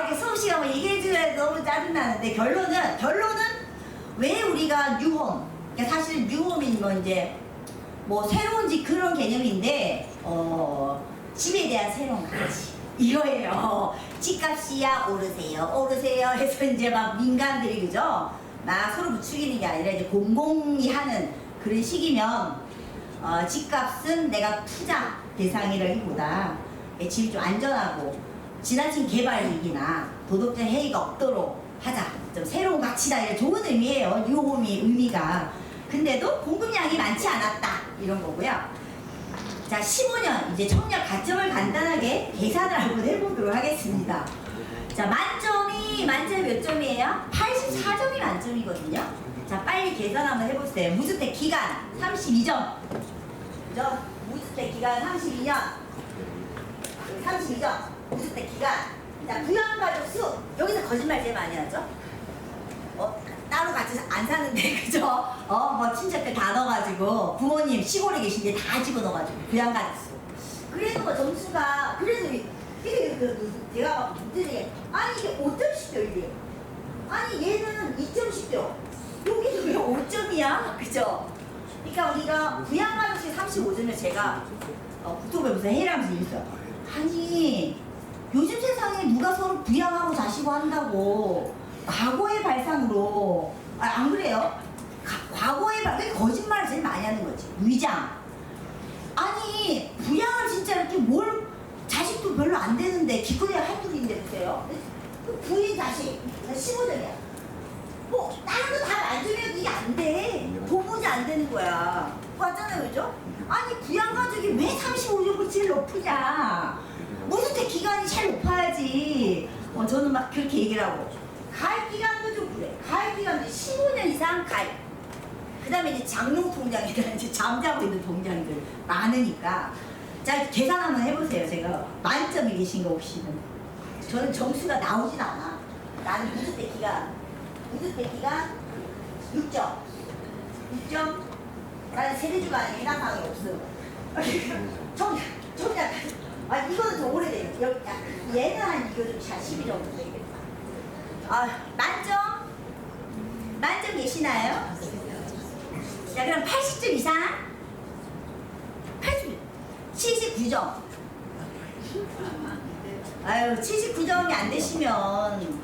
이게 수업시간 뭐 얘기해줘야 너무 짜증나는데, 결론은 왜 우리가 뉴홈, 그러니까 사실 뉴홈이 뭐 이제 뭐 새로운 집 그런 개념인데 집에 대한 새로운 가치 이거예요. 집값이야 오르세요 해서 이제 막 민간들이 그죠? 막 서로 부추기는 게 아니라 이제 공공이 하는 그런 시기면 집값은 내가 투자 대상이라기보다 집이 좀 안전하고 지나친 개발 이익이나 도덕적 해이가 없도록 하자. 좀 새로운 가치다. 이런 좋은 의미예요. 뉴홈이 의미가. 근데도 공급량이 많지 않았다. 이런 거고요. 자, 15년 이제 청약 가점을 간단하게 계산을 한번 해보도록 하겠습니다. 자, 만점이 몇 점이에요? 84점이 만점이거든요. 자, 빨리 계산 한번 해보세요. 무주택 기간 32점. 그죠? 무주택 기간 32년. 32점. 무주택 기간. 자, 부양가족 수. 여기서 거짓말 제일 많이 하죠? 따로 같이 안 사는데, 그죠? 뭐 친척들 다 넣어가지고 부모님 시골에 계신데 다 집어넣어가지고 부양가족 수. 그래도 뭐 점수가 이게 제가 막 문제되게 이게 5.10표 이게. 얘는 2.10표. 여기도 왜 5점이야? 그죠? 그러니까 우리가 부양가족이 35점이면 제가 국토부에 무슨 회의를 하면서 얘기했어요. 요즘 세상에 누가 서로 부양하고 자시고 한다고. 과거의 발상으로 안 그래요? 과거의 발상, 거짓말을 제일 많이 하는 거지. 위장. 부양을 진짜 이렇게 자식도 별로 안 되는데 기껏해야 한둘인데 보세요. 그 부인 자식 15점이야. 뭐 다른 거 다 만점이어도 이게 안 돼. 도무지 안 되는 거야. 맞잖아요, 그죠? 부양 가족이 왜 35점을 제일 높으냐? 무주택 기간이 제일 높아야지. 저는 막 그렇게 얘기를 하고. 가입 기간도 좀 그래. 가입 기간도 15년 이상 가입. 그 다음에 이제 장롱 통장이나 이제 잠자고 있는 통장들 많으니까. 자, 계산 한번 해보세요. 제가 만점이 계신 거 없이는. 저는 점수가 나오진 않아. 나는 무주택 기간 6점. 나는 세대주간에 해당 사항이 없어. 청약. 이거는 좀 오래돼요. 얘는 한 이거 좀 12 정도 되겠다. 만점 계시나요? 자, 그럼 80점 이상? 79점. 79점이 안 되시면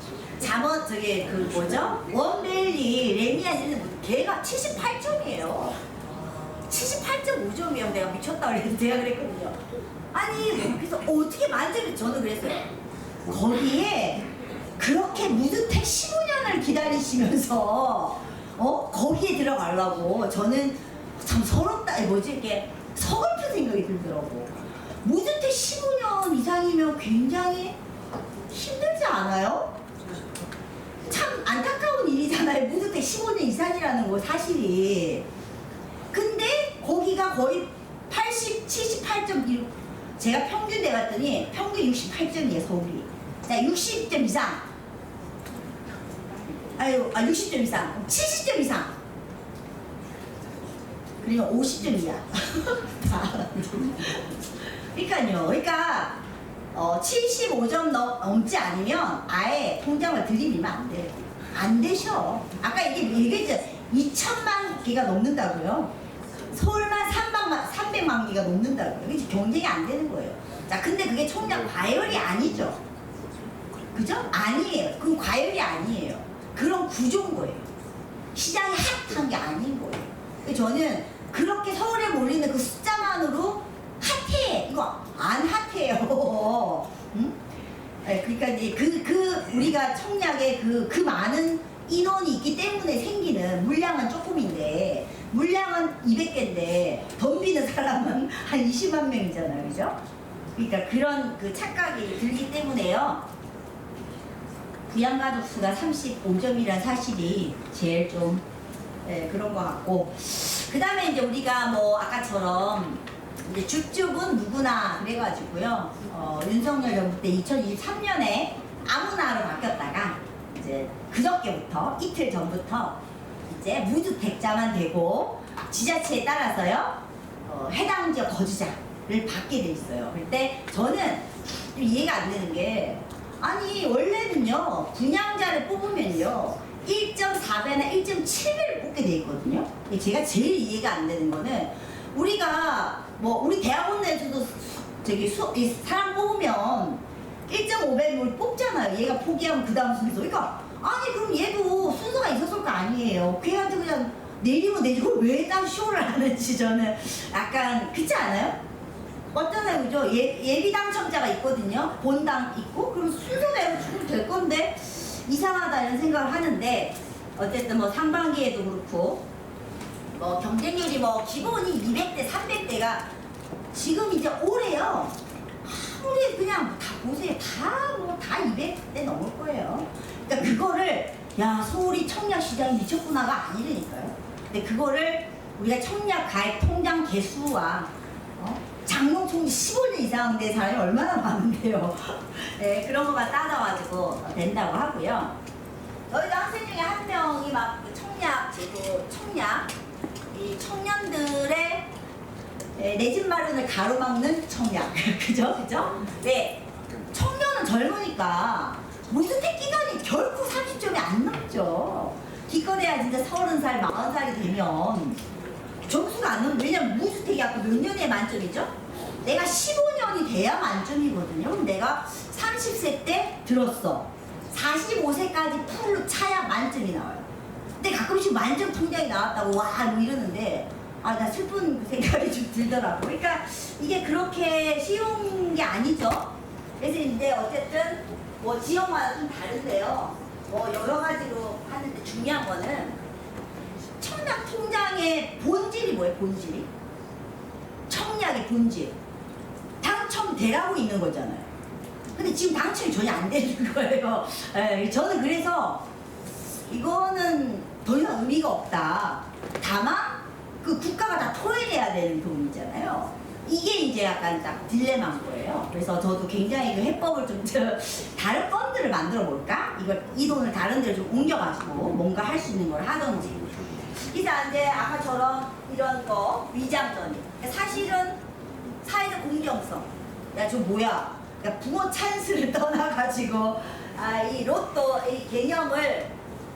원벨리 레미안이는 걔가 78점이에요. 78.5점이에요. 내가 미쳤다 그랬는데 제가 그랬거든요. 그래서 어떻게 만점이, 저는 그랬어요. 거기에 그렇게 무주택 15년을 기다리시면서 거기에 들어가려고 저는 참 서럽다, 뭐지, 이렇게 서글픈 생각이 들더라고. 무주택 15년 이상이면 굉장히 힘들지 않아요? 참 안타까운 일이잖아요. 무주택 15년 이상이라는 거 사실이. 근데 거기가 거의 78.1, 제가 평균 내봤더니 평균 68점이에요, 서울이. 자, 60점 이상. 60점 이상. 70점 이상. 그리고 50점이야. 그러니까요. 그러니까 75점 넘지 않으면 아예 통장을 들이밀면 안 돼요. 안 되셔. 아까 이게 얘기했죠. 2천만 개가 넘는다고요. 서울만 300만 개가 넘는다고요. 그게 경쟁이 안 되는 거예요. 자, 근데 그게 총량 과열이 아니죠. 그죠? 아니에요. 그건 과열이 아니에요. 그런 구조인 거예요. 시장이 핫한 게 아닌 거예요. 저는 그렇게 서울에 몰리는 그 숫자만으로 핫해. 이거 안 핫해요. 응? 그러니까 이제 우리가 청약에 그 많은 인원이 있기 때문에 생기는 물량은 조금인데, 물량은 200개인데 덤비는 사람은 한 20만 명이잖아요. 그죠? 그러니까 그런 그 착각이 들기 때문에요. 부양가족 수가 35점이라는 사실이 제일 좀 그런 것 같고, 그 다음에 이제 우리가 뭐 아까처럼 이제 줍줍은 누구나 그래가지고요. 윤석열 정부 때 2023년에 아무나로 바뀌었다가 이제 그저께부터 이틀 전부터 이제 무주택자만 되고 지자체에 따라서요 해당 지역 거주자를 받게 돼 있어요. 그때 저는 좀 이해가 안 되는 게, 아니 원래는요 분양자를 뽑으면요 1.4배나 1.7배를 뽑게 돼 있거든요. 제가 제일 이해가 안 되는 거는, 우리가 뭐 우리 대학원 내에서도 이 사람 뽑으면 1.5배를 뽑잖아요. 얘가 포기하면 그 다음 순서. 그러니까 아니 그럼 얘도 순서가 있었을 거 아니에요. 걔한테 그냥 내리면 내지 그걸 왜 딱 쇼를 하는지 저는 약간 그렇지 않아요? 맞잖아요, 그죠? 예비 당첨자가 있거든요. 본당 있고 그럼 순서대로 주면 될 건데 이상하다 이런 생각을 하는데, 어쨌든 뭐 상반기에도 그렇고 뭐 경쟁률이 뭐 기본이 200대 300대가 지금 이제 올해요. 우리 그냥 다 보세요. 다 200대 넘을 거예요. 그러니까 그거를 야 서울이 청약 시장이 미쳤구나가 아니라니까요. 근데 그거를 우리가 청약 가입 통장 개수와 장롱 총리 15년 이상 된 사람이 얼마나 많은데요. 네, 그런 것만 따져가지고 된다고 하고요. 저희도 학생 중에 한 명이 막 청약 제도, 이 청년들의 내 집 마련을 가로막는 청약. 그죠? 네. 청년은 젊으니까 무주택 기간이 결코 30점이 안 넘죠. 기껏해야 진짜 30살, 40살이 되면 점수가 안 넘는, 왜냐면 무주택이 아까 몇 년에 만점이죠? 내가 15년이 돼야 만점이거든요. 그럼 내가 30세 때 들었어. 45세까지 풀로 차야 만점이 나와요. 근데 가끔씩 만점 통장이 나왔다고 와 뭐 이러는데, 나 슬픈 생각이 좀 들더라고. 그러니까 이게 그렇게 쉬운 게 아니죠. 그래서 이제 어쨌든 뭐 지역마다 좀 다른데요. 뭐 여러 가지로 하는데 중요한 거는 청약 통장의 본질이 뭐예요? 본질이 청약의 본질, 당첨되라고 있는 거잖아요. 근데 지금 당첨이 전혀 안 되는 거예요. 저는 그래서 이거는 더 이상 의미가 없다. 다만 그 국가가 다 토해내야 되는 돈이잖아요. 이게 이제 약간 딱 딜레마인 거예요. 그래서 저도 굉장히 그 해법을 좀 다른 펀드를 만들어 볼까? 이 돈을 다른 데로 좀 옮겨가지고 뭔가 할 수 있는 걸 하던지. 그래서 이제 아까처럼 이런 거 위장전입. 사실은 사회적 공정성. 야, 저 뭐야? 그러니까 부모 찬스를 떠나가지고 이 로또 이 개념을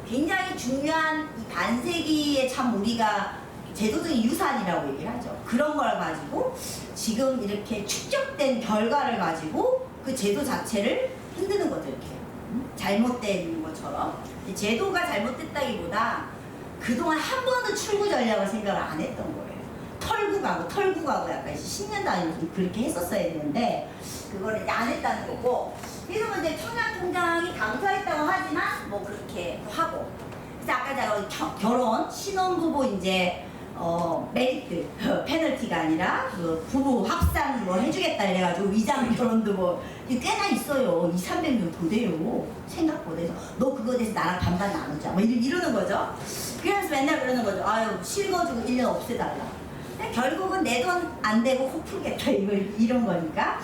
굉장히 중요한 이 반세기에 참 우리가 제도적인 유산이라고 얘기를 하죠. 그런 걸 가지고 지금 이렇게 축적된 결과를 가지고 그 제도 자체를 흔드는 거죠. 이렇게 잘못된 것처럼. 제도가 잘못됐다기보다 그동안 한 번도 출구 전략을 생각을 안 했던 거예요. 털고 가고 약간 10년 단위로 그렇게 했었어야 되는데 그거를 이제 안 했다는 거고. 그래서 뭐 이제 청약통장이 강조했다고 하지만 뭐 그렇게 하고. 그래서 아까 제가 결혼 신혼부부 이제 메리트 페널티가 아니라 그 부부 합산 뭐 해주겠다 이래가지고 위장 결혼도 뭐 꽤나 있어요. 200~300명 더 돼요. 생각보다. 그래서 너 그거에 대해서 나랑 반반 나누자 뭐 이러는 거죠. 그래서 맨날 그러는 거죠. 아유 실거주고 1년 없애달라. 근데 결국은 내 돈 안 되고 코 풀겠다 이런 거니까.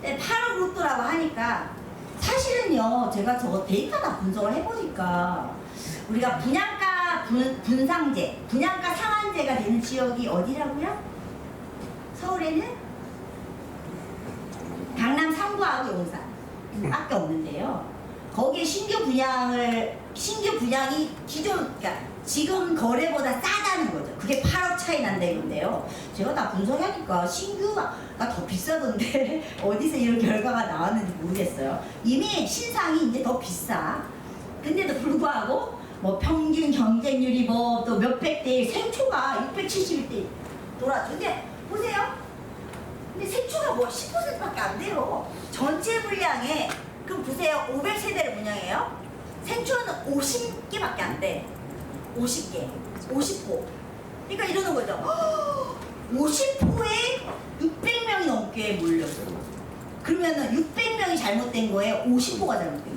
8억 로또라고 하니까 사실은요 제가 저거 데이터나 분석을 해보니까 우리가 분양가 분상제, 분양가 상한제가 되는 지역이 어디라고요? 서울에는 강남 상부하고 용산 밖에 없는데요. 거기에 신규 분양이 그러니까 지금 거래보다 싸다는 거죠. 그게 8억 차이 난다 이건데요. 제가 다 분석하니까 신규가 더 비싸던데 어디서 이런 결과가 나왔는지 모르겠어요. 이미 신상이 이제 더 비싸. 근데도 불구하고 뭐 평균 경쟁률이 뭐 또 몇백 대 생초가 671대 돌아죠. 근데 보세요. 근데 생초가 뭐 10%밖에 안 돼요. 전체 분량에 그럼 보세요. 500세대를 분양해요. 생초는 50개밖에 안 돼. 50개, 50호. 그러니까 이러는 거죠. 50호에 600명이 넘게 몰렸어요. 그러면은 600명이 잘못된 거에 50호가 잘못된 거예요.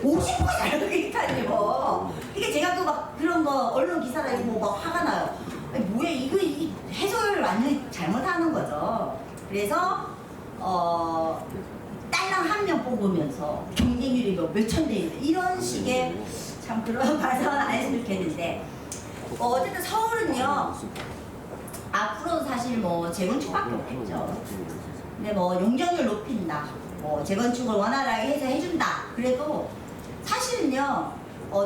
50호가 잘못됐다니요. 그러니까 제가 또 막 그런 거 언론 기사나 이거 막 화가 나요. 아니 뭐야 이거 해석을 완전히 잘못하는 거죠. 그래서 딸랑 한 명 뽑으면서 경쟁률이 몇천 대 이런 식의 참 그런 발상은 안 했으면 좋겠는데 어쨌든 서울은요 앞으로도 사실 뭐 재건축밖에 없겠죠. 근데 뭐 용적률 높인다, 뭐 재건축을 원활하게 해서 해준다. 그래도 사실은요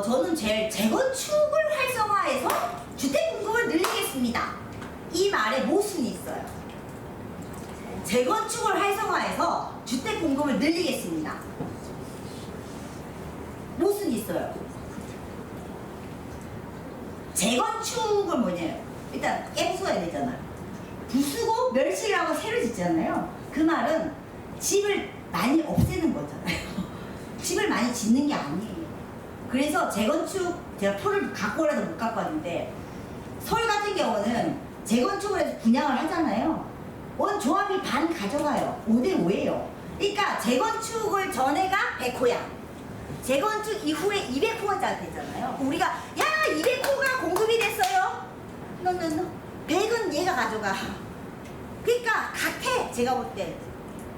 저는 재건축을 활성화해서 주택 공급을 늘리겠습니다. 이 말에 모순이 있어요. 재건축을 활성화해서 주택 공급을 늘리겠습니다. 모순이 있어요. 재건축을 뭐냐요? 일단 깨부숴야 되잖아요. 부수고 멸치를 하고 새로 짓잖아요. 그 말은 집을 많이 없애는 거잖아요. 집을 많이 짓는 게 아니에요. 그래서 재건축 제가 표를 갖고라도 못 갖고 왔는데 서울 같은 경우는 재건축을 해서 분양을 하잖아요. 원조합이 반 가져가요. 5대5예요. 그러니까 재건축을 전에가 100호야. 재건축 이후에 200호가 되잖아요. 우리가 야 200호가 공급이 됐어요. no. 100은 얘가 가져가. 그러니까 같아. 제가 볼 때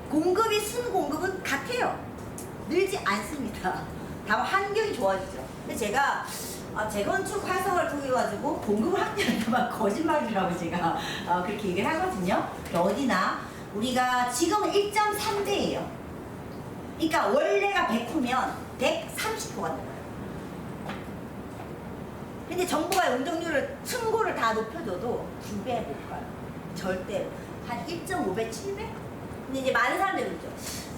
공급이 순공급은 같아요. 늘지 않습니다. 다만 환경이 좋아지죠. 근데 제가 재건축 활성화를 통해 가지고 공급을 확대한다면 거짓말이라고 제가 그렇게 얘기를 하거든요. 어디나 우리가 지금은 1.3대예요. 그러니까 원래가 100호면 130호가 돼요. 근데 정부가 용적률을 층고를 다 높여줘도 2배 못 가요. 절대로. 한 1.5배, 7배? 근데 이제 많은 사람들이 그러죠.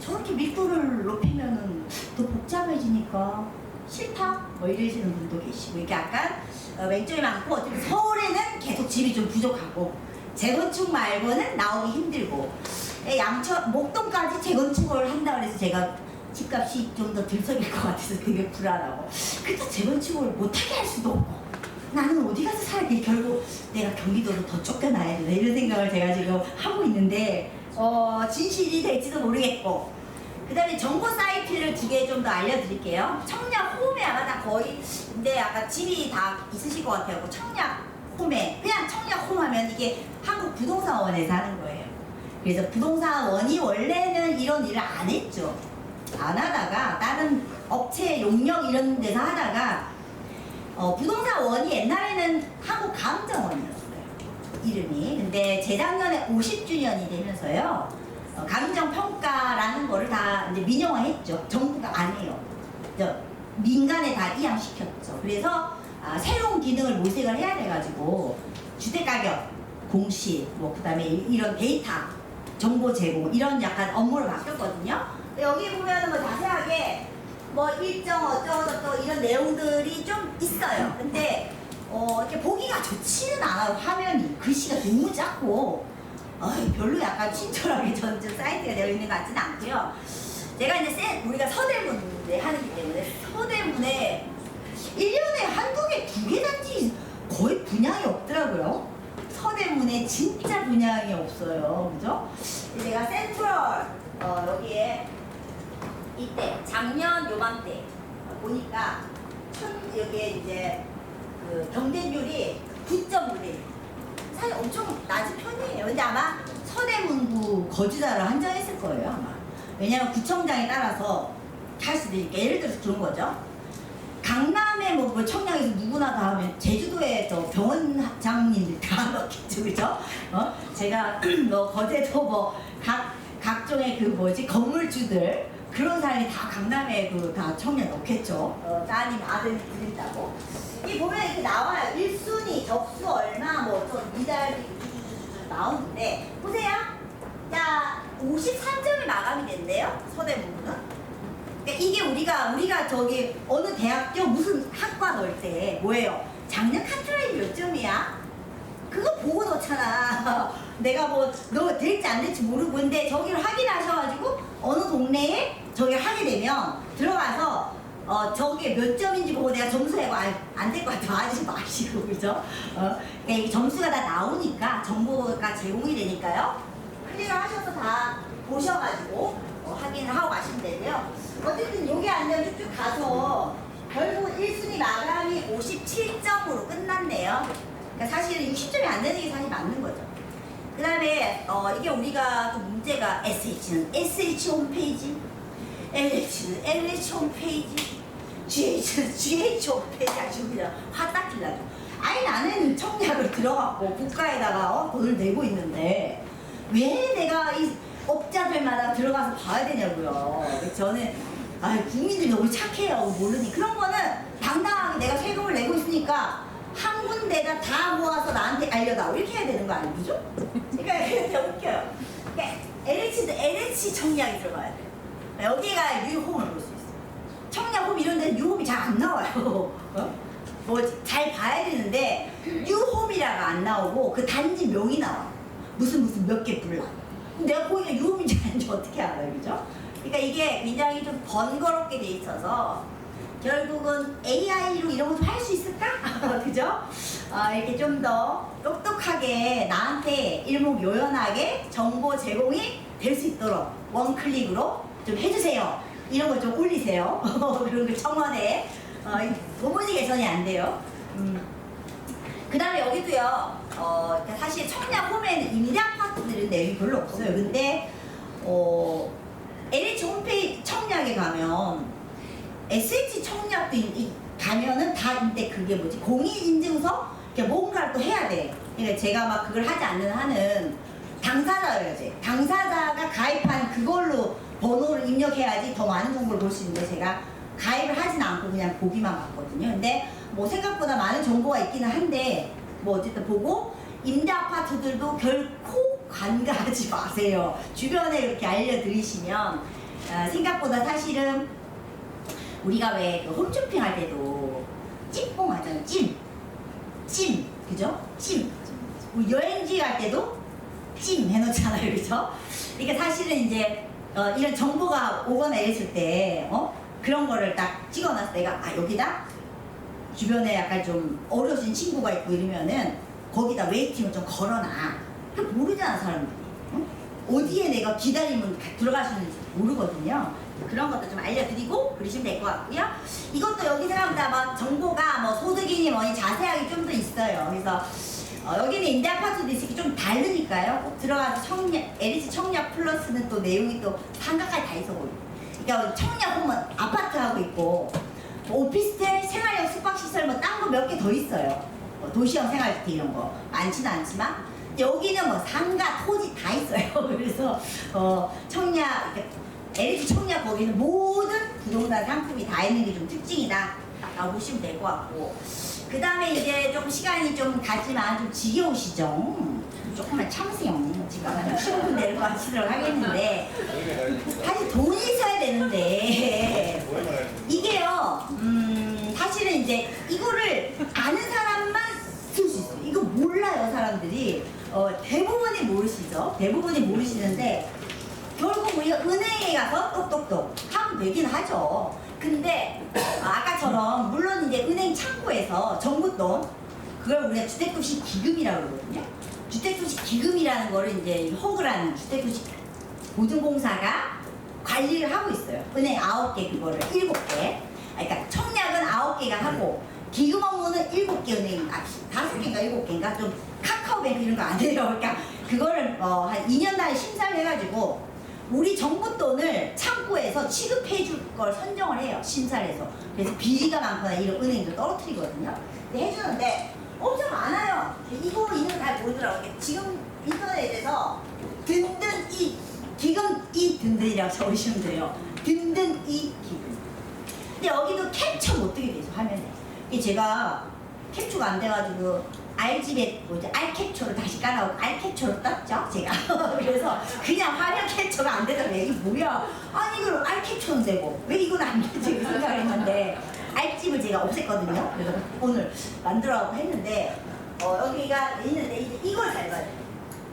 저렇게 밀도를 높이면은 더 복잡해지니까 싫다? 뭐 이러시는 분도 계시고 이게 약간 맹점이 많고 어쨌든 서울에는 계속 집이 좀 부족하고 재건축 말고는 나오기 힘들고 목동까지 재건축을 한다고 해서 제가 집값이 좀 더 들썩일 것 같아서 되게 불안하고 그렇다고 재건축을 못하게 할 수도 없고 나는 어디 가서 살게 결국 내가 경기도로 더 쫓겨나야 되나 이런 생각을 제가 지금 하고 있는데 진실이 될지도 모르겠고 그 다음에 정보 사이트를 2개 좀 더 알려드릴게요. 청약 홈에 아마 다 거의 근데 아까 집이 다 있으실 것 같아요. 청약 홈에 그냥 청약 홈 하면 이게 한국부동산원에서 하는 거예요. 그래서 부동산원이 원래는 이런 일을 안 했죠. 안 하다가 다른 업체 용역 이런 데서 하다가 부동산원이 옛날에는 한국감정원이었어요. 이름이. 근데 재작년에 50주년이 되면서요. 감정평가라는 거를 다 이제 민영화했죠. 정부가 안 해요. 민간에 다 이양시켰죠. 그래서 새로운 기능을 모색을 해야 돼가지고 주택가격, 공시, 뭐 그다음에 이런 데이터, 정보 제공 이런 약간 업무를 맡겼거든요. 여기 보면은 뭐 자세하게 뭐 일정 어쩌고저쩌고 이런 내용들이 좀 있어요. 근데 이렇게 보기가 좋지는 않아요. 화면이 글씨가 너무 작고 별로 약간 친절하게 전 사이트가 되어 있는 것 같지는 않고요. 제가 이제 우리가 서대문에 하기 때문에 서대문에 1년에 한두 개, 2개 단지 거의 분양이 없더라고요. 경남에 진짜 분양이 없어요. 그죠? 내가 센트럴 여기에 이때 작년 요맘때 보니까 여기에 이제 그 경쟁률이 9.5대 사실 엄청 낮은 편이에요. 근데 아마 서대문구 거주자를 한정했을 거예요 아마. 왜냐면 구청장에 따라서 할 수도 있게 예를 들어서 그런 거죠. 강남에 뭐 청량에서 누구나 다 하면 제주도에 또 병원장님들 다 넣겠죠, 그죠? 제가 뭐 거제도 뭐 각종의 그 뭐지 건물주들 그런 사람이 다 강남에 그 다 청년 넣겠죠. 따님 아들 드린다고. 이 보면 이렇게 나와요. 1순위 접수 얼마 뭐좀 미달 나오는데 보세요. 자 53점이 마감이 된대요. 서대문구는. 그러니까 이게 우리가 저기 어느 대학교 무슨 학과 넣을 때 뭐예요? 작년 카트라인 몇 점이야? 그거 보고 넣잖아. 내가 뭐 너 될지 안 될지 모르고 근데 저기를 확인하셔가지고 어느 동네에 저기 하게 되면 들어가서 저게 몇 점인지 보고 내가 점수 내고 안 될 것 같아 하지 마시고 그죠? 그러니까 이 점수가 다 나오니까 정보가 제공이 되니까요. 클릭을 하셔서 다 보셔가지고 확인을 하고 가시면 되고요. 어쨌든 여기 안 되면 쭉쭉 가서 결국 1순위 마감이 57점으로 끝났네요. 그러니까 사실은 60점이 안 되는 게 사실 맞는 거죠. 그 다음에 이게 우리가 또 문제가 SH는 SH 홈페이지, LH는 LH 홈페이지, GH는 GH 홈페이지 아주 그냥 화딱 질라죠. 아니 나는 청약을 들어갔고 국가에다가 돈을 내고 있는데 왜 내가 이 업자들마다 들어가서 봐야 되냐고요. 저는 국민들이 너무 착해요. 모르니 그런 거는 당당하게 내가 세금을 내고 있으니까 한 군데다 다 모아서 나한테 알려다오 이렇게 해야 되는 거 아니죠? 그러니까 되게 웃겨요. 그러니까 LH도 LH 청약이 들어가야 돼요. 여기가 뉴홈을 볼 수 있어요. 청약홈 이런 데는 뉴홈이 잘 안 나와요. 뭐 잘 봐야 되는데 뉴홈이라가 안 나오고 그 단지 명이 나와. 무슨 몇 개 불러. 내가 거기가 유홈인지 아닌지 어떻게 알아요, 그죠? 그러니까 이게 굉장히 좀 번거롭게 돼 있어서 결국은 AI로 이런 거 좀 할 수 있을까? 그죠? 이렇게 좀 더 똑똑하게 나한테 일목요연하게 정보 제공이 될 수 있도록 원클릭으로 좀 해주세요. 이런 거 좀 올리세요. 그런 거 청원에 도무지 개선이 안 돼요. 그 다음에 여기도요, 사실 청약 홈에는 임대 아파트들은 내용이 별로 없어요. 근데, LH 홈페이지 청약에 가면, SH 청약도 가면은 다, 근데 그게 뭐지? 공인인증서? 뭔가를 또 해야 돼. 그러니까 제가 막 그걸 하지 않는 한은 당사자여야지. 당사자가 가입한 그걸로 번호를 입력해야지 더 많은 정보를 볼 수 있는데 제가 가입을 하진 않고 그냥 보기만 봤거든요. 근데 뭐 생각보다 많은 정보가 있기는 한데 뭐 어쨌든 보고 임대 아파트들도 결코 관가하지 마세요. 주변에 이렇게 알려드리시면 생각보다 사실은 우리가 왜 그 홈쇼핑 할 때도 찜뽕 하잖아요. 찜 그죠? 찜 우리 여행지 갈 때도 찜 해놓잖아요. 그죠? 그러니까 사실은 이제 이런 정보가 오거나 이랬을 때 그런 거를 딱 찍어놔서 내가 여기다 주변에 약간 좀 어려우신 친구가 있고 이러면은 거기다 웨이팅을 좀 걸어놔. 모르잖아 사람들이. 어디에 내가 기다리면 들어갈 수 있는지 모르거든요. 그런 것도 좀 알려드리고 그러시면 될 것 같고요. 이것도 여기 생각보다 막 정보가 뭐 소득이니 뭐니 자세하게 좀 더 있어요. 그래서 여기는 임대 아파트도 있으니까 좀 다르니까요. 꼭 들어가서 LH 청약 플러스는 또 내용이 또 상가까지 다 있어 보여요. 그러니까 청약 보면 아파트하고 있고 뭐 오피스텔, 생활형 숙박시설 뭐 딴 거 몇 개 더 있어요. 뭐 도시형 생활주택 이런 거 많지는 않지만 여기는 뭐 상가, 토지 다 있어요. 그래서 청약, LH 청약 거기는 모든 부동산 상품이 다 있는 게 좀 특징이다 라고 보시면 될 것 같고 그 다음에 이제 조금 시간이 좀 가지만 좀 지겨우시죠? 조금만 참으세요. 지금 15분 내로 마치도록 하겠는데 사실 돈이 있어야 되는데 이게요 사실은 이제 이거를 아는 사람만 쓸 수 있어요. 이거 몰라요 사람들이. 대부분이 모르시죠? 대부분이 모르시는데 결국 우리가 은행에 가서 똑똑똑 하면 되긴 하죠. 근데 아까처럼 물론 이제 은행 창구에서 정부 돈 그걸 우리가 주택도시 기금이라고 그러거든요. 주택도시기금이라는 거를 이제 허그라는 주택도시보증공사가 관리를 하고 있어요. 은행 9개 그거를 7개. 그러니까 청약은 9개가 하고 기금 업무는 7개 은행, 5개인가 7개인가 좀 카카오뱅크 이런 거 안 돼요. 그러니까 그거를 한 2년 단위 심사를 해가지고 우리 정부 돈을 창구에서 취급해 줄 걸 선정을 해요. 심사를 해서. 그래서 비리가 많거나 이런 은행도 떨어뜨리거든요. 근데 해주는데 엄청 많아요. 이거 있는 잘 모르더라고요. 지금 인터넷에서 든든 이 기금 이 든든이라고 적으시면 돼요. 든든 이 기금. 근데 여기도 캡처 못 되게 돼서 화면에. 이게 제가 캡처가 안 돼가지고 알집에 뭐지 알캡처를 다시 깔아오고 알캡처로 떴죠 제가. 그래서 그냥 화면 캡처가 안 되더라고요. 이게 뭐야? 아니 이걸 알캡처는 되고 왜 이건 안 되지? 그 생각을 했는데 알집을 제가 없앴거든요. 그래서 오늘 만들어가고 했는데 여기가 있는데 이제 이걸 잘 봐요.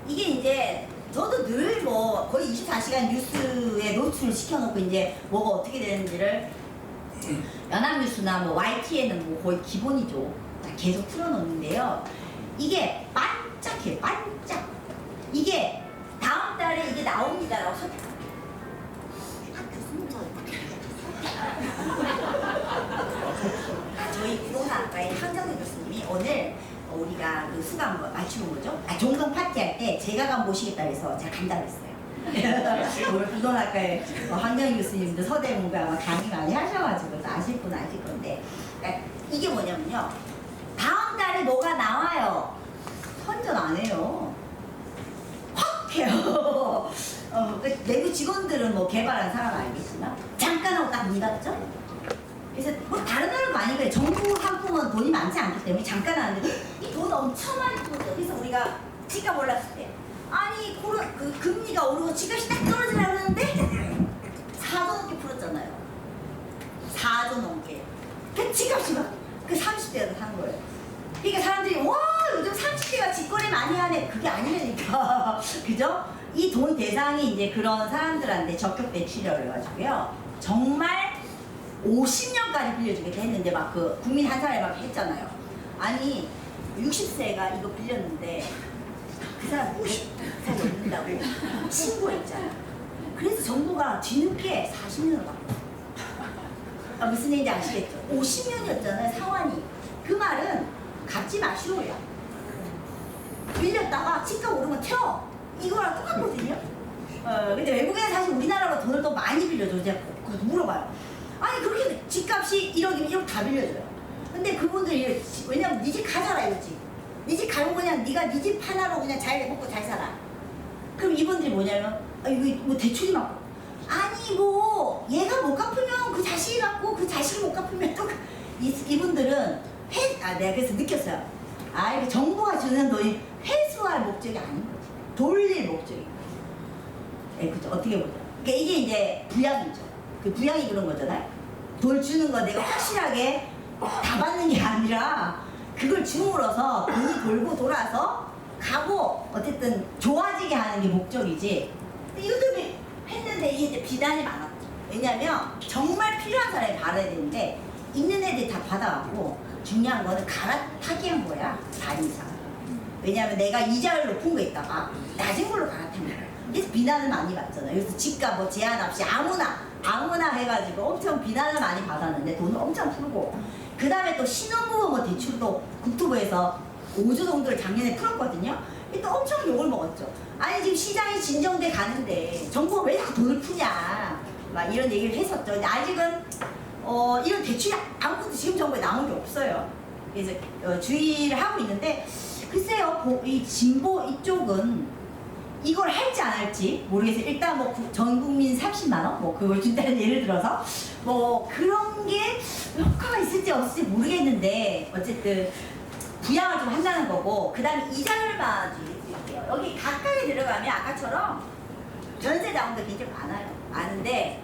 이게 이제 저도 늘 뭐 거의 24시간 뉴스에 노출을 시켜놓고 이제 뭐가 어떻게 되는지를 연합뉴스나 뭐 YTN은 뭐 거의 기본이죠. 계속 틀어놓는데요. 이게 반짝해요. 반짝. 이게 다음 달에 이게 나옵니다라고 저희 부동산학과의 황정근 교수님이 오늘 우리가 그 수강 맞추는 거죠? 종강 파티할 때 제가 가 모시겠다 그래서 제가 간다고 했어요. 오늘 부동산학과의 황정근 교수님도 서대문과 아마 강의 많이 하셔가지고 아실 분 아실 건데 그러니까 이게 뭐냐면요. 다음 달에 뭐가 나와요. 선전 안 해요. 확 해요. 내부 직원들은 뭐 개발한 사람 알겠지만 잠깐 하고 딱 문 닫죠. 그래서 뭐 다른 나라 많이 그래. 정부 상품은 돈이 많지 않기 때문에 잠깐 하는데 이 돈 엄청 많이 풀어요. 그래서 우리가 집값 올랐을 때 아니 그 금리가 오르고 집값이 딱 떨어지려고 하는데 4조 넘게 풀었잖아요. 4조 넘게. 그 집값이 막 그 30대가 산 거예요. 그러니까 사람들이 와 요즘 30대가 직거래 많이 하네. 그게 아니라니까. 그죠? 이 돈 대상이 이제 그런 사람들한테 적격 대출이라고 해가지고요. 정말 50년까지 빌려주겠다 했는데 막 그 국민 한 사람이 막 했잖아요. 아니 60세가 이거 빌렸는데 그 사람 50살이 넘는다고 신고했잖아요. 그래서 정부가 뒤늦게 40년을 받고 무슨 얘기인지 아시겠죠? 50년이었잖아요 상환이. 그 말은 갚지 마시오야. 빌렸다가 집값 오르면 튀어. 이거랑 똑같거든요. 근데 외국에는 사실 우리나라로 돈을 더 많이 빌려줘. 제가 그거 물어봐요. 아니 그렇게 집값이 1억이면 1억 다 빌려줘요. 근데 그분들이 왜냐면 네 집 가져라 이거지. 네 집 가면 그냥 네가 네 집 하나로 그냥 잘 먹고 잘 살아. 그럼 이분들이 뭐냐면 이거 뭐 대출이 막 아니 뭐 얘가 못 갚으면 그 자식이 갚고 그 자식이 못 갚으면 또 이분들은 내가 그래서 느꼈어요. 이게 정부가 주는 돈이 회수할 목적이 아닌 거지. 돌릴 목적이. 그죠? 어떻게 보죠? 그러니까 이게 이제 부양이죠. 그 부양이 그런 거잖아요. 돌 주는 거 내가 확실하게 다 받는 게 아니라 그걸 줌으로써 돈이 돌고 돌아서 가고 어쨌든 좋아지게 하는 게 목적이지. 이것들이 했는데 이게 이제 비난이 많았죠. 왜냐면 정말 필요한 사람이 받아야 되는데 있는 애들이 다 받아갖고 중요한 거는 갈아타기 한 거야. 반이상. 왜냐면 내가 이자율 높은 거 있다가 낮은 걸로 갈아탄 거야. 그래서 비난을 많이 받잖아요. 그래서 집값 뭐 제한 없이 아무나 해가지고 엄청 비난을 많이 받았는데 돈을 엄청 풀고 그 다음에 또 신혼부부 뭐 대출도 국토부에서 5조 정도를 작년에 풀었거든요. 또 엄청 욕을 먹었죠. 아니 지금 시장이 진정돼 가는데 정부가 왜 자꾸 돈을 푸냐 막 이런 얘기를 했었죠. 근데 아직은 이런 대출이 아무것도 지금 정부에 나온 게 없어요. 그래서 주의를 하고 있는데 글쎄요 이 진보 이쪽은 이걸 할지 안 할지 모르겠어요. 일단 뭐 전 국민 30만 원 뭐 그걸 준다는 예를 들어서 뭐 그런 게 효과가 있을지 없을지 모르겠는데 어쨌든 부양을 좀 한다는 거고 그 다음에 이자율만 줄일게요. 여기 가까이 들어가면 아까처럼 전세 자금도 굉장히 많은데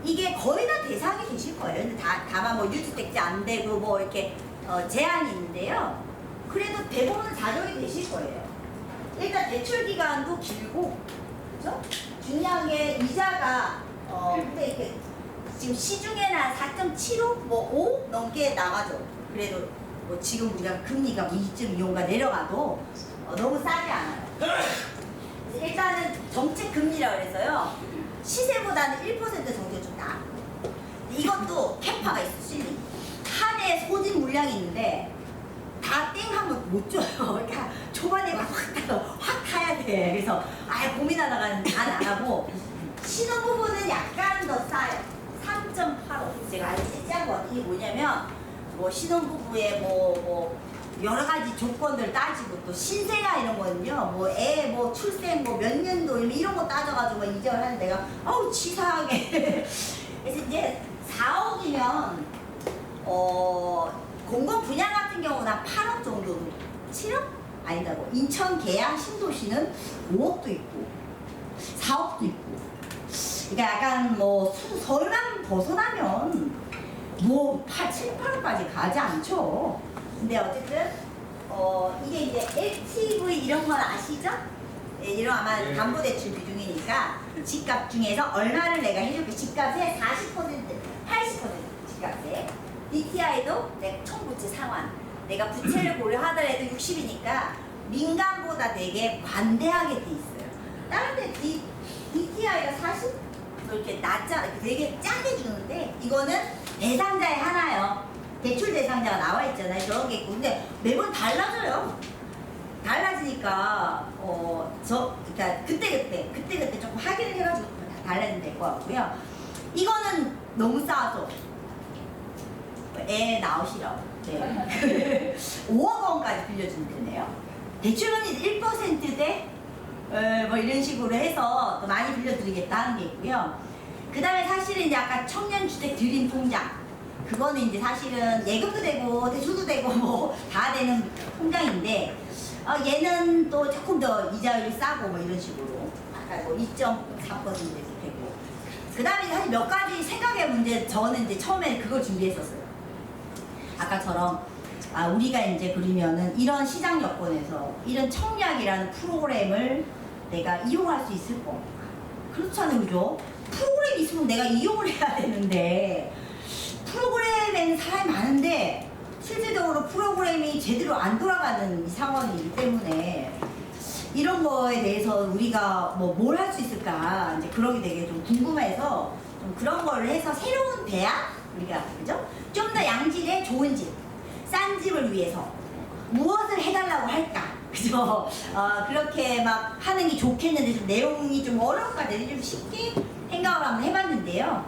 이게 거의 다 대상이 되실 거예요. 근데 다만 뭐 유주택자 안 되고 뭐 이렇게 제한이 있는데요. 그래도 대부분은 자정이 되실 거예요. 일단 대출 기간도 길고, 그죠? 중요한 게 이자가 근데 이게 지금 시중에는 한 4.75, 뭐 5 넘게 나가죠. 그래도 뭐 지금 우리가 금리가 2.25가 내려가도 너무 싸지 않아요. 일단은 정책 금리라 그래서요. 시세보다는 1% 정도 좀 나아. 이것도 캐파가 있어, 실리. 한 해 소진 물량이 있는데 다 땡 하면 못 줘요. 그러니까 초반에 확 타야 돼. 그래서 아예 고민하다가는 다 나가고 신혼부부는 약간 더 싸요. 3.85. 제가 아주 째짠 거 이게 뭐냐면 뭐 신혼부부의 뭐 여러 가지 조건들 따지고 또 신생아 이런 거는요. 뭐 애 뭐 출생 뭐 몇 년도 이런 거 따져가지고 이적을 하는 데가 아우 치사하게. 그래서 이제 4억이면 공공 분양 같은 경우는 한 8억 정도, 7억? 아니다고. 인천 계양 신도시는 5억도 있고 4억도 있고. 그러니까 약간 뭐 서울만 벗어나면 뭐 7, 8억까지 가지 않죠. 근데 어쨌든 이게 이제 LTV 이런 건 아시죠? 네, 이런 아마 담보대출 비중이니까 집값 중에서 얼마를 내가 해줄게. 집값의 40%, 80% 집값에 DTI도 내가 총부채 상환. 내가 부채를 고려하더라도 60이니까 민간보다 되게 관대하게 돼 있어요. 다른 데 DTI가 40? 이렇게 낮잖아. 되게 짜게 주는데 이거는 대상자에 하나요. 대출 대상자가 나와 있잖아요. 저런 게 있고. 근데 매번 달라져요. 달라지니까 그러니까 그때 조금 확인을 해가지고 달라지면 될 것 같고요. 이거는 너무 싸죠. 애 나오시라고. 네. 5억 원까지 빌려주면 되네요. 대출금리 1%대 뭐 이런 식으로 해서 또 많이 빌려드리겠다는 게 있고요. 그 다음에 사실은 이제 아까 청년주택 드림 통장, 그거는 이제 사실은 예금도 되고 대출도 되고 뭐 다 되는 통장인데 얘는 또 조금 더 이자율이 싸고 뭐 이런 식으로 아까 뭐 2.4% 되고. 그 다음에 사실 몇 가지 생각의 문제, 저는 이제 처음에 그걸 준비했었어요. 아까처럼 우리가 이제 그러면은 이런 시장 여건에서 이런 청약이라는 프로그램을 내가 이용할 수 있을 거. 그렇잖아요, 그죠? 프로그램이 있으면 내가 이용을 해야 되는데 프로그램에는 사람이 많은데 실질적으로 프로그램이 제대로 안 돌아가는 이 상황이기 때문에 이런 거에 대해서 우리가 뭐 뭘 할 수 있을까 이제 그런 게 되게 좀 궁금해서 좀 그런 걸 해서 새로운 대학 우리가 그죠? 좀 더 양질의 좋은 집, 싼 집을 위해서 무엇을 해달라고 할까? 그죠? 그렇게 막 하는 게 좋겠는데 좀 내용이 좀 어려울까? 좀 쉽게 생각을 한번 해봤는데요.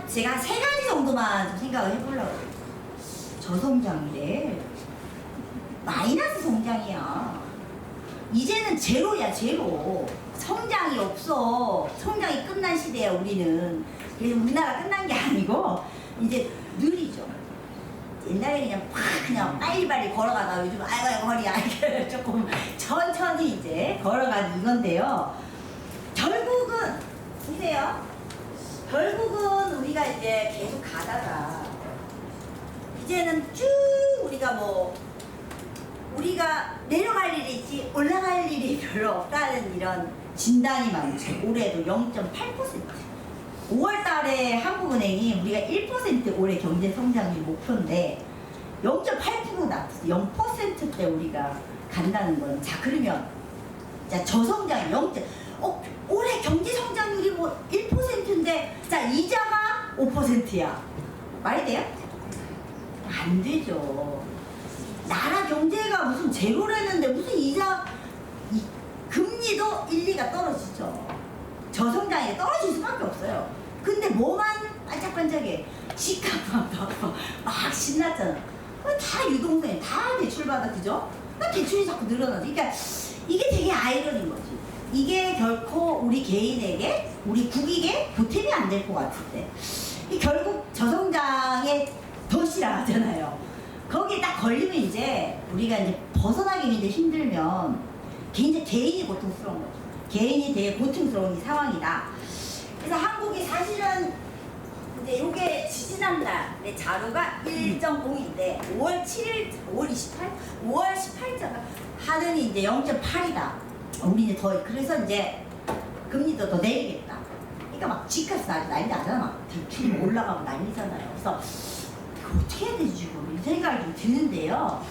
제가 한 3가지 정도만 좀 생각을 해보려고 해요. 저성장이래. 마이너스 성장이야. 이제는 제로야, 제로. 성장이 없어. 성장이 끝난 시대야, 우리는. 그래서 우리나라 끝난 게 아니고 이제 느리죠. 옛날에 그냥 그냥 빨리빨리 걸어가다가 요즘 아이고 허리야 이렇게 조금 천천히 이제 걸어가는 이건데요. 결국은 보세요. 결국은 우리가 이제 계속 가다가 이제는 쭉 우리가 내려갈 일이 있지 올라갈 일이 별로 없다는 이런 진단이 많죠. 올해도 0.8%. 5월 달에 한국은행이 우리가 1% 올해 경제 성장률 목표인데 0.8% 나왔어요. 0%대 우리가 간다는 거예요. 자, 그러면 자, 저성장 0. 올해 경제 성장률이 뭐 1%인데 자, 이자가 5%야. 말이 돼요? 안 되죠. 나라 경제가 무슨 제로라는데 무슨 이자 금리도 1, 2가 떨어지죠. 저성장이 떨어질 수밖에 없어요. 근데 뭐만 반짝반짝해. 집값만 막 신났잖아. 다 유동성이 다 대출받아, 그죠? 대출이 자꾸 늘어나지. 그러니까 이게 되게 아이러니인 거지. 이게 결코 우리 개인에게, 우리 국익에 보탬이 안 될 것 같은데. 결국 저성장에 더 싫어하잖아요. 거기에 딱 걸리면 이제 우리가 이제 벗어나기 이제 힘들면 개인이 고통스러운 거죠. 개인이 되게 고통스러운 이 상황이다. 그래서 한국이 사실은 이제 요게 지지난달의 자료가 1.0인데 5월 7일, 5월 28일, 5월 18일자가 하늘이 이제 0.8이다. 우리 이제 더 그래서 이제 금리도 더 내리겠다. 그러니까 막 집값이 난리 나잖아. 막 대출이 올라가고 난리잖아요. 그래서 이거 어떻게 해야 되지 지금 이 생각이 좀 드는데요.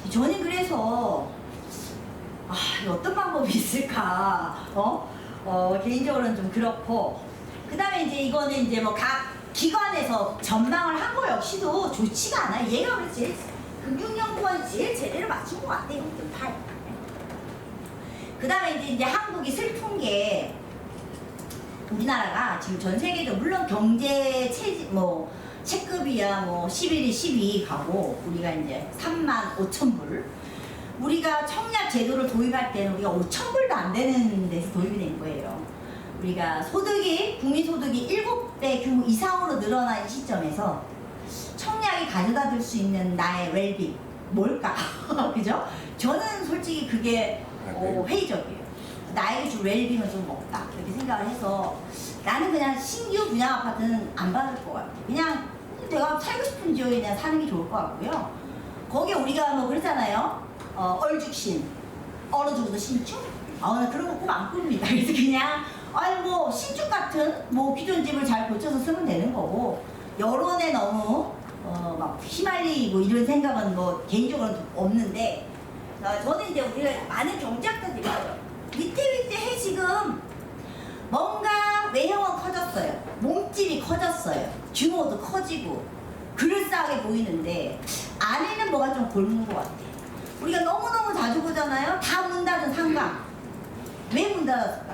저는 그래서 이거 어떤 방법이 있을까? 개인적으로는 좀 그렇고, 그 다음에 이제 이거는 이제 뭐 각 기관에서 전망을 한 거 역시도 좋지가 않아요. 얘가 그래서 제일 금융연구원이 제일 제대로 맞춘 것 같아요. 0.8. 그 다음에 이제 한국이 슬픈 게 우리나라가 지금 전 세계도 물론 경제 체질 뭐 체급이야 뭐 11위 12위 가고 우리가 이제 35,000불 우리가 청약 제도를 도입할 때는 우리가 5,000불도 안 되는 데서 도입이 된 거예요. 우리가 소득이 국민 소득이 7배 규모 이상으로 늘어난 이 시점에서 청약이 가져다 줄 수 있는 나의 웰빙 뭘까? 그죠? 저는 솔직히 그게 회의적이에요. 나에게 줄 웰빙은 좀 없다 이렇게 생각을 해서 나는 그냥 신규 분양 아파트는 안 받을 것 같아. 그냥 내가 살고 싶은 지역에 그냥 사는 게 좋을 것 같고요. 거기에 우리가 뭐 그러잖아요. 얼죽신 얼어 죽어도 신축? 나 그런 거 꼭 안 꿉니다. 그래서 그냥 뭐 신축 같은 뭐 기존 집을 잘 고쳐서 쓰면 되는 거고 여론에 너무 막 휘말리고 이런 생각은 뭐 개인적으로는 없는데 저는 이제 우리가 많은 경제학자들이 있어요. 위태위태해 지금 뭔가 외형은 커졌어요. 몸집이 커졌어요. 규모도 커지고 그럴싸하게 보이는데 안에는 뭐가 좀 곪은 것 같아요. 우리가 너무너무 자주 보잖아요. 다 문 닫은 상가. 왜 문 닫았을까?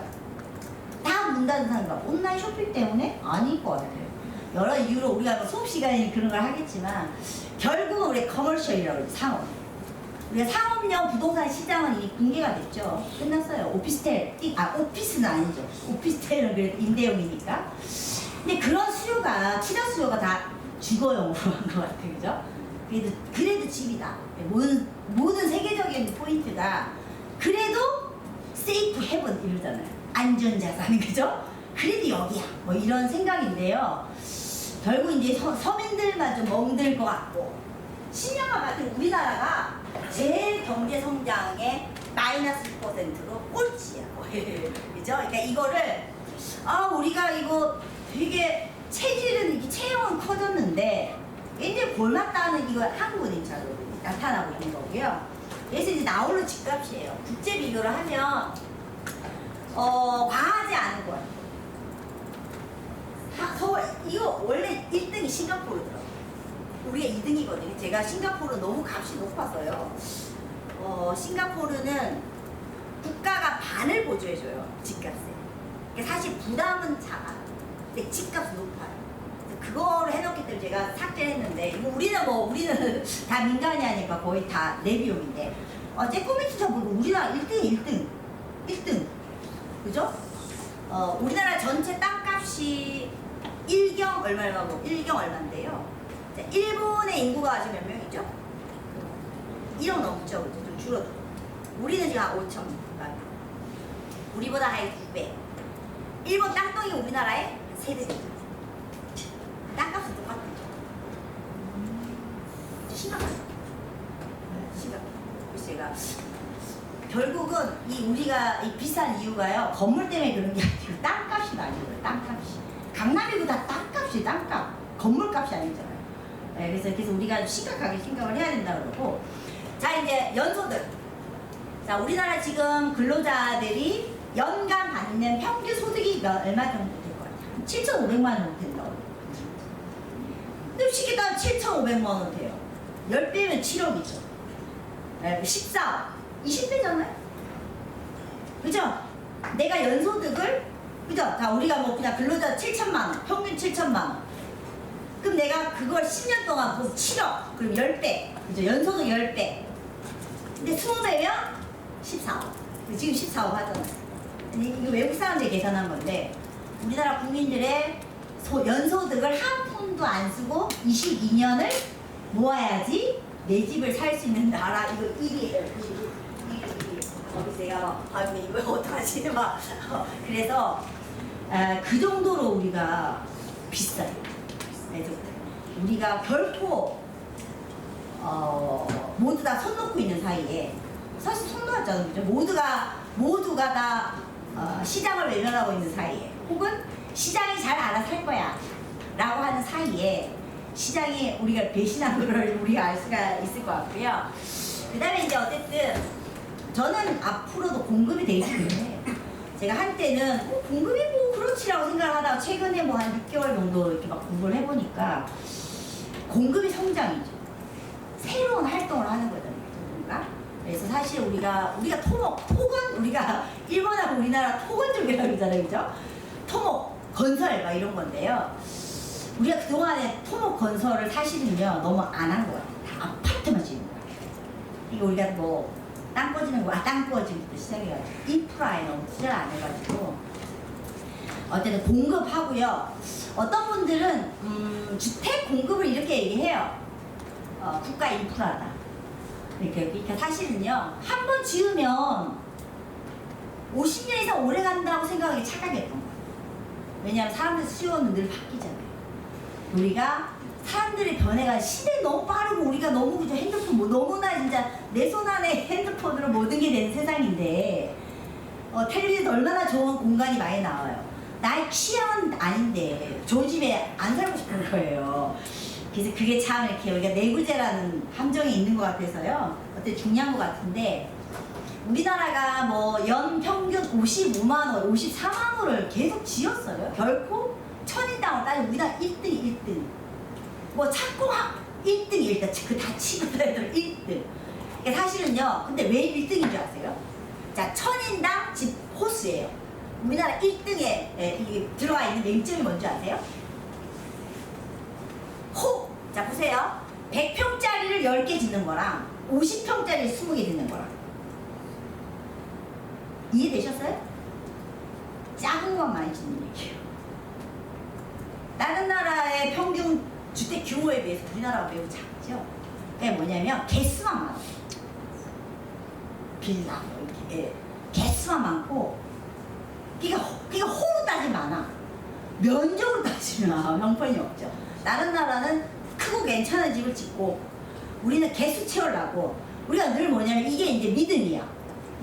다 문 닫은 상가. 온라인 쇼핑 때문에? 아닐 것 같아요. 여러 이유로 우리가 뭐 수업 시간에 그런 걸 하겠지만 결국은 우리 커머셜이라고 해요. 상업. 우리가 상업용 부동산 시장은 이미 공개가 됐죠. 끝났어요. 오피스텔, 오피스는 아니죠. 오피스텔은 그래도 임대용이니까. 근데 그런 수요가, 투자 수요가 다 주거용으로 한 것 같아요. 그죠? 그래도 집이다. 모든 세계적인 포인트가 그래도 세이프 헤븐 이러잖아요. 안전자산, 그죠? 그래도 여기야. 뭐 이런 생각인데요. 결국 이제 서민들만 좀 멍들 것 같고 10년만 같은 우리나라가 제일 경제 성장의 마이너스 10%로 꼴찌야. 그죠? 그러니까 이거를 우리가 이거 되게 체질은 이게 체형은 커졌는데 굉장히 골맞다는 이거 한국인처럼 나타나고 있는 거고요. 그래서 이제 나홀로 집값이에요. 국제 비교를 하면 과하지 않은 거예요. 서울 이거 원래 1등이 싱가포르더라고요. 우리가 2등이거든요. 제가 싱가포르 너무 값이 높아서요. 싱가포르는 국가가 반을 보조해줘요. 집값에. 그러니까 사실 부담은 작아. 근데 집값은 높아요. 그거를 해놓기 때문에 제가 삭제를 했는데 우리는 다 민간이 하니까 거의 다 내 비용인데 제 보고 우리나라 1등 그죠? 우리나라 전체 땅값이 1경 얼마고 1경 얼마인데요. 자, 일본의 인구가 아직 몇 명이죠? 1억 넘죠. 그죠? 좀 줄어들어. 우리는 지금 한 5천만. 우리보다 한 2배. 일본 땅덩이 우리나라의 3배. 땅값은 똑같아요. 심각하죠. 심각해요. 그래서 제가 결국은 우리가 비싼 이유가요. 건물 때문에 그런 게 아니고 땅값이 많이 들어요. 땅값이. 강남이보다 땅값이 땅값. 건물값이 아니잖아요. 네, 그래서 우리가 심각하게 생각을 해야 된다 그러고. 자, 이제 연소득. 자, 우리나라 지금 근로자들이 연간 받는 평균 소득이 얼마 정도 될 것 같아요? 7,500만 원 된다고. 근데 쉽게 따면 7,500만 원 돼요. 10배면 7억이죠. 네, 14억. 20배잖아요? 그죠? 내가 연소득을, 그죠? 다 우리가 뭐 그냥 근로자 7천만 원, 평균 7천만 원. 그럼 내가 그걸 10년 동안 그럼 7억, 그럼 10배. 그죠? 연소득 10배. 근데 20배면 14억. 지금 14억 하잖아요. 이거 외국 사람들이 계산한 건데, 우리나라 국민들의 연소득을 한 푼도 안 쓰고 22년을 모아야지 내 집을 살 수 있는 나라. 이거 1위예요. 거기서 제가 이거 어떡하지? 막 그래서 그 정도로 우리가 비싸요. 그래서 우리가 결코 모두 다 손 놓고 있는 사이에 사실 손 놓았잖아요. 그죠? 모두가 다 시장을 외면하고 있는 사이에 혹은 시장이 잘 알아서 할 거야 라고 하는 사이에 시장이 우리가 배신한 거를 우리가 알 수가 있을 것 같고요. 그 다음에 이제 어쨌든 저는 앞으로도 공급이 되기 때문에 제가 한때는 공급이 뭐 그렇지라고 생각을 하다가 최근에 뭐 한 6개월 정도 이렇게 막 공부를 해보니까 공급이 성장이죠. 새로운 활동을 하는 거잖아요. 그러니까 그래서 사실 우리가 토건 우리가 일본하고 우리나라 토건 쪽이라고 그러잖아요, 그죠? 토목 건설 막 이런 건데요. 우리가 그동안에 토목 건설을 사실은요 너무 안 한 것 같아요. 다 아파트만 지은 거예요. 이게 우리가 뭐 땅 꿔지는 거, 땅 꿔지기부터 시작해가지고 인프라에 너무 투자를 안 해가지고 어쨌든 공급하고요. 어떤 분들은 주택 공급을 이렇게 얘기해요. 국가 인프라다. 그러니까 사실은요 한 번 지으면 50년 이상 오래 간다고 생각하기 착각이었던 거예요. 왜냐하면 사람들 수요는 늘 바뀌잖아요. 우리가 사람들의 변해가 시대 너무 빠르고 우리가 너무 그저 핸드폰 뭐 너무나 진짜 내 손 안에 핸드폰으로 모든 게 되는 세상인데 텔레비전 얼마나 좋은 공간이 많이 나와요. 나의 취향은 아닌데 좋은 집에 안 살고 싶은 거예요. 그래서 그게 참 이렇게 우리가 내구재라는 함정이 있는 것 같아서요. 어때 중요한 것 같은데 우리나라가 뭐 연 평균 55만 원, 54만 원을 계속 지었어요. 결코 천인당을 따지면 우리나라 1등. 뭐 찾고 1등 1등 그 다 치고 해도 1등. 그러니까 사실은요. 근데 왜 1등인 줄 아세요? 자, 천인당 집 호수예요. 우리나라 1등에 들어가 있는 맹점이 뭔지 아세요? 자 보세요. 100평짜리를 10개 짓는 거랑 50평짜리를 20개 짓는 거랑 이해되셨어요? 작은 건 많이 짓는 얘기예요. 다른 나라의 평균 주택 규모에 비해서 우리나라가 매우 작죠. 그게 뭐냐면 개수만 많아요. 빌라 이렇게 개수만 많고 그러니까 호로 따지면 많아. 면적으로 따지면 형편이 없죠. 다른 나라는 크고 괜찮은 집을 짓고 우리는 개수 채우려고 우리가 늘 뭐냐면 이게 이제 믿음이야.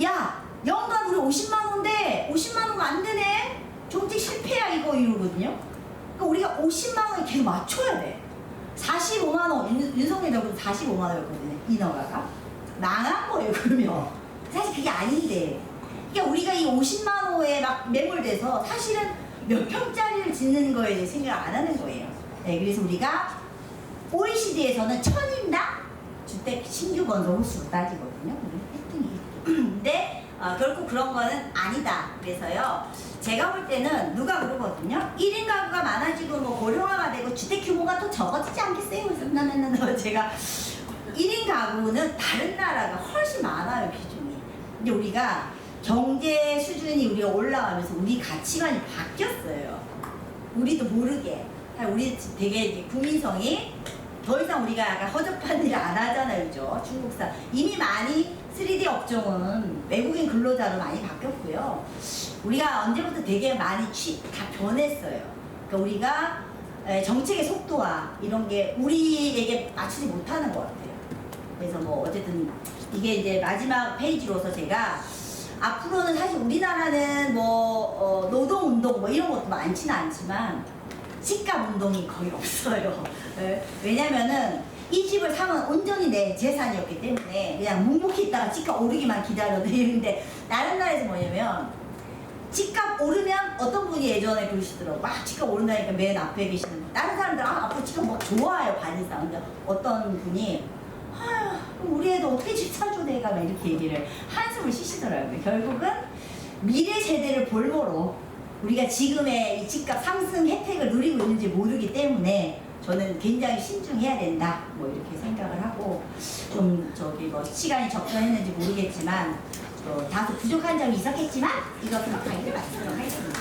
야 연간 우리 50만 원인데 50만 원가 안 되네. 정책 실패야 이거 이러거든요. 그러니까 우리가 50만 원에 계속 맞춰야 돼. 45만 원 윤석열이 45만 원이었거든요. 인허가가 망한 거예요. 그러면 사실 그게 아닌데. 그러니까 우리가 이 50만 원에 막 매몰돼서 사실은 몇 평짜리를 짓는 거에 대해 생각을 안 하는 거예요. 네, 그래서 우리가 OECD에서는 천인당 주택 신규 건설 호수로 따지거든요. 우리 1등이. 근데 결국 그런 거는 아니다. 그래서요. 제가 볼 때는 누가 그러거든요. 1인 가구가 많아지고 뭐 고령화가 되고 주택 규모가 더 적어지지 않겠어요? 그래서 제가 1인 가구는 다른 나라가 훨씬 많아요. 비중이. 근데 우리가 경제 수준이 우리가 올라가면서 우리 가치관이 바뀌었어요. 우리도 모르게. 우리 되게 이제 국민성이 더 이상 우리가 약간 허접한 일을 안 하잖아요. 그죠? 중국산. 이미 많이 3D 업종은 외국인 근로자로 많이 바뀌었고요. 우리가 언제부터 되게 많이 다 변했어요. 그러니까 우리가 정책의 속도와 이런 게 우리에게 맞추지 못하는 것 같아요. 그래서 뭐 어쨌든 이게 이제 마지막 페이지로서 제가 앞으로는 사실 우리나라는 뭐 노동운동 뭐 이런 것도 많지는 않지만 집값 운동이 거의 없어요. 왜냐면은 이 집을 사면 온전히 내 재산이었기 때문에 그냥 묵묵히 있다가 집값 오르기만 기다려도 이런데 다른 나라에서 뭐냐면 집값 오르면 어떤 분이 예전에 그러시더라고. 막 집값 오른다니까 맨 앞에 계시는 분. 다른 사람들은 앞으로 집값 막 좋아요. 반이상. 근데 어떤 분이 아휴 우리 애도 어떻게 집 사줘 내가 막 이렇게 얘기를 한숨을 쉬시더라고요. 결국은 미래 세대를 볼모로 우리가 지금의 이 집값 상승 혜택을 누리고 있는지 모르기 때문에 저는 굉장히 신중해야 된다 뭐 이렇게 생각을 하고 좀 뭐 시간이 적절했는지 모르겠지만 다소 부족한 점이 있었겠지만 이것은 막 강의를 마치도록 하겠습니다.